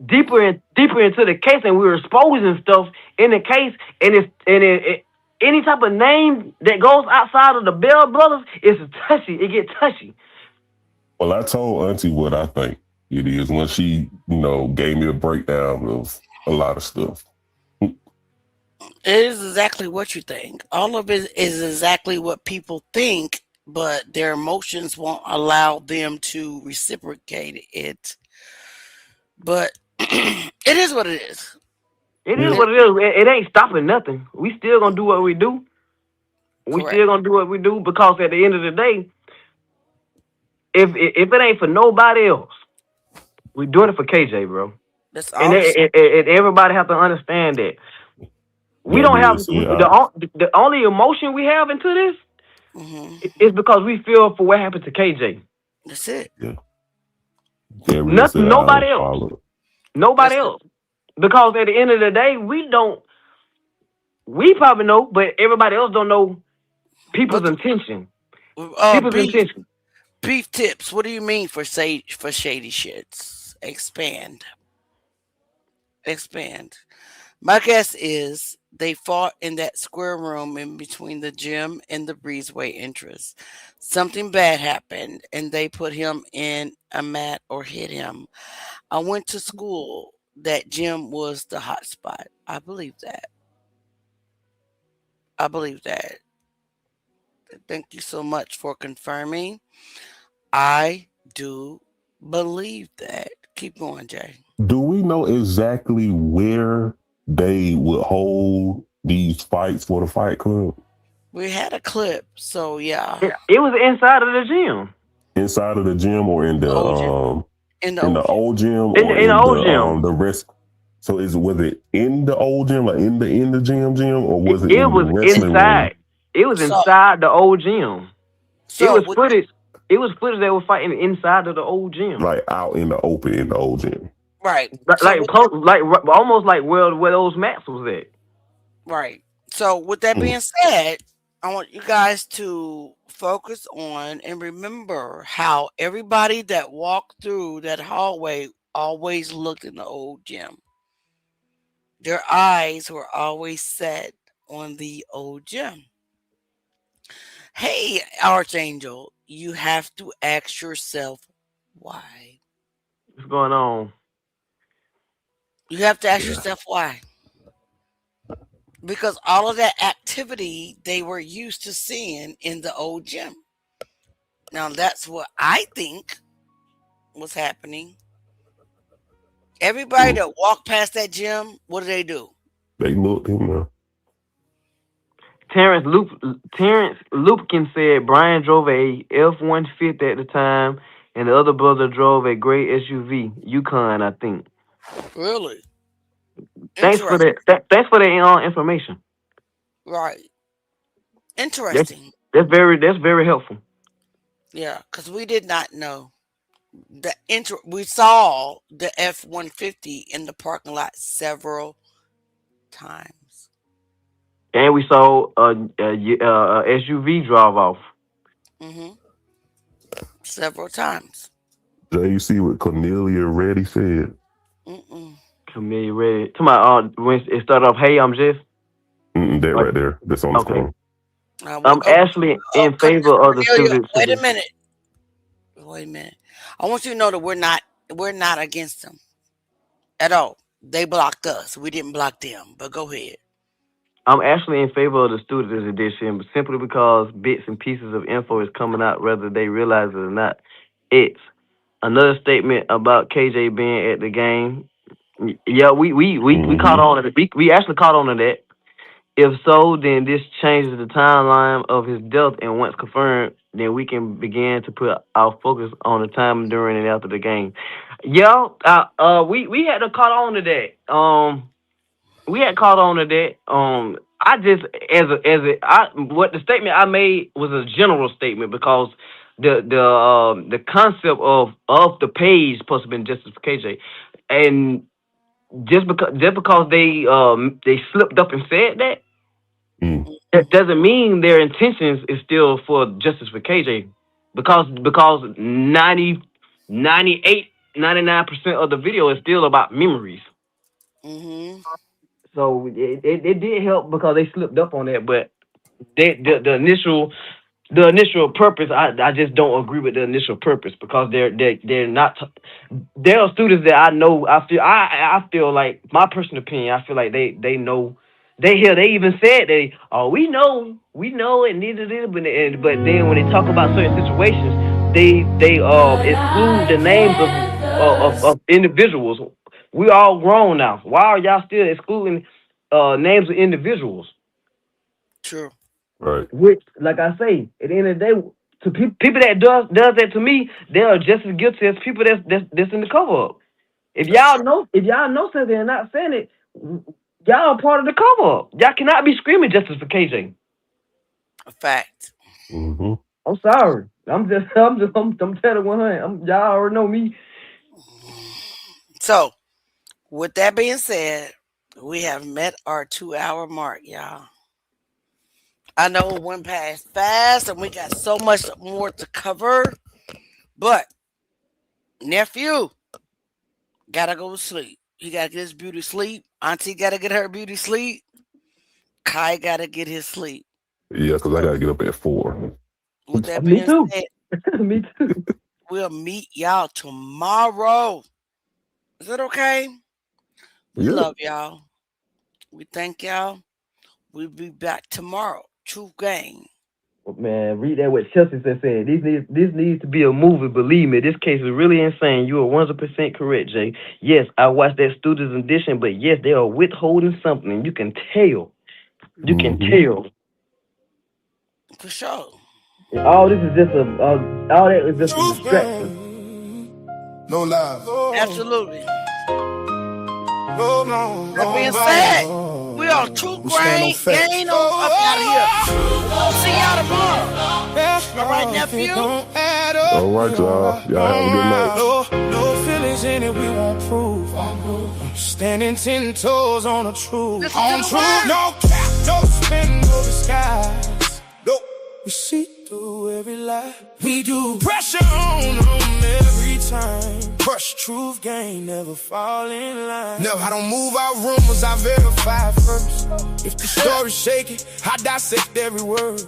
deeper and deeper into the case, and we're exposing stuff in the case, and any type of name that goes outside of the Bell brothers is touchy. It gets touchy. Well, I told Auntie what I think it is when she, you know, gave me a breakdown of a lot of stuff. It is exactly what you think. All of it is exactly what people think, but their emotions won't allow them to reciprocate it. But it is what it is. It is what it is. It ain't stopping nothing. We still gonna do what we do. We still gonna do what we do because at the end of the day, if it ain't for nobody else, we doing it for KJ, bro. That's and everybody have to understand that. We don't have the only emotion we have into this is because we feel for what happened to KJ. That's it. Yeah. Nothing. Nobody else. Nobody else. Because at the end of the day, we probably know, but everybody else don't know people's intention. People's intention. Beef tips. What do you mean for shady shits? Expand. My guess is they fought in that square room in between the gym and the breezeway entrance. Something bad happened and they put him in a mat or hit him. I went to school. That gym was the hot spot. I believe that. Thank you so much for confirming. I do believe that. Keep going, Jay. Do we know exactly where they would hold these fights for the Fight Club? We had a clip, so yeah. It was inside of the gym. Inside of the gym or in the in the old gym? In the old gym. The rest. So was it in the old gym, like in the gym, or was it? It was inside. Room? It was inside the old gym. So it was footage. It was footage that was fighting inside of the old gym, like out in the open in the old gym, right? Like almost like where those mats was at, right? So with that being said, I want you guys to focus on and remember how everybody that walked through that hallway always looked in the old gym. Their eyes were always set on the old gym. Hey, Archangel, you have to ask yourself why. What's going on? You have to ask yourself why. Because all of that activity they were used to seeing in the old gym. Now, that's what I think was happening. Everybody that walked past that gym, what do? They looked him up. Terrence Lupkin said Brian drove a F-150 at the time, and the other brother drove a gray SUV, Yukon, I think. Really? Thanks for Interesting. that. Thanks for that information. Right. Interesting. That's very helpful. Yeah, because we did not know we saw the F-150 in the parking lot several times. And we saw a SUV drive off. Several times. Jay, you see what Cornelia Reddy said? Cornelia Reddy. To my when it started off, hey, I'm Jeff. That right there. That's on the screen. I'm actually in favor of the students. Wait a minute. I want you to know that we're not against them at all. They blocked us. We didn't block them. But go ahead. I'm actually in favor of the students edition, simply because bits and pieces of info is coming out whether they realize it or not. It's another statement about KJ being at the game. Yeah, we caught on to it. We actually caught on to that. If so, then this changes the timeline of his death, and once confirmed, then we can begin to put our focus on the time during and after the game. Yeah, we had to caught on to that. We had caught on to that. I just what the statement I made was a general statement, because the concept of the page supposed to have been Justice for KJ, and just because they slipped up and said that, that doesn't mean their intentions is still for justice for KJ, because 99% of the video is still about memories. So it did help because they slipped up on that, but the initial purpose, I just don't agree with the initial purpose, because they're not. There are students that I know. I feel like, my personal opinion, I feel like they know. They even said we know and neither did, but then when they talk about certain situations, they exclude the names of individuals. We all grown now. Why are y'all still excluding names of individuals? True. Right. Which, like I say, at the end of the day, to people that does that to me, they are just as guilty as people that's in the cover up. If y'all know something and not saying it, y'all are part of the cover up. Y'all cannot be screaming justice for KJ. A fact. Mm-hmm. I'm sorry. I'm telling 100. Y'all already know me. So, with that being said, we have met our 2-hour mark, y'all. I know it went past fast and we got so much more to cover, but nephew gotta go to sleep. He gotta get his beauty sleep. Auntie gotta get her beauty sleep. Kai gotta get his sleep. Yeah, because I gotta get up at 4. With that being said, me too. We'll meet y'all tomorrow. Is that okay? We love y'all. We thank y'all. We'll be back tomorrow. Truth Gang. Man, read that what Chelsea said. This needs to be a movie. Believe me, this case is really insane. You are 100% correct, Jay. Yes, I watched that student's edition, but yes, they are withholding something. You can tell. You can tell. For sure. All this is just all that is just a distraction. No lies. Absolutely. That being said, we are Truth Gang. Gang on up out of here. See y'all tomorrow. All right, nephew. All right, y'all. Y'all have a good night. No feelings in it, we won't prove. Standing 10 toes on the truth. No cap, no spin, no disguise. No, we see through every lie. We do pressure on them every time. Crush Truth Gang, never fall in line. No, I don't move out rumors, I verify first. If the story's shaky, I dissect every word.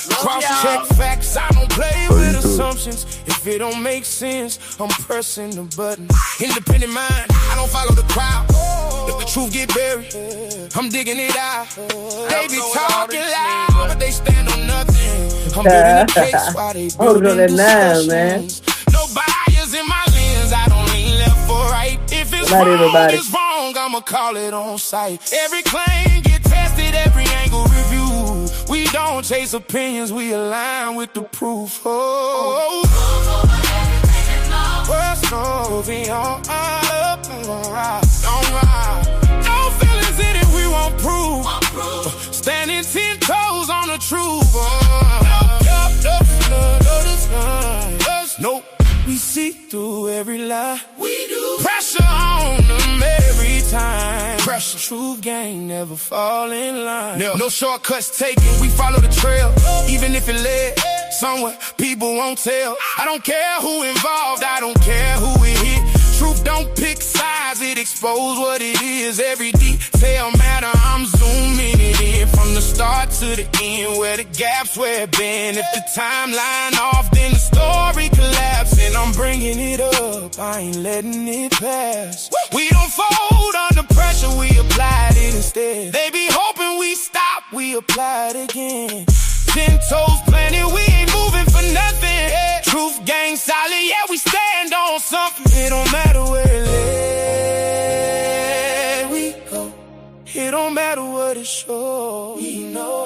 Cross-check facts, I don't play with assumptions. If it don't make sense, I'm pressing the button. Independent mind, I don't follow the crowd. If the truth get buried, I'm digging it out. They be talking loud, but they stand on nothing. I'm building a case while they building discussions. No bias in my lens, I don't lean left or right. If it's wrong, it's wrong. I'ma call it on sight. Every claim get tested, every angle review. We don't chase opinions, we align with the proof. Oh, what's moving on up, don't ride. No feelings in it, we won't prove. Standing 10 toes on the truth. Nope, we see through every lie. We do. Pressure on them every time. Pressure. Truth gang never fall in line. No shortcuts taken, we follow the trail. Even if it led somewhere people won't tell. I don't care who involved, I don't care who it hit. Truth don't pick sides, it expose what it is. Every detail matter, I'm zooming it in. From the start to the end, where the gaps where it been. If the timeline off, then the story collapsing. I'm bringing it up, I ain't letting it pass. We don't fold under pressure, we applied it instead. They be hoping we stop, we apply it again. 10 toes planted, we ain't moving for nothing. Truth gang solid, yeah, we stand on something. It don't matter where it led we go. It don't matter what it shows. We know.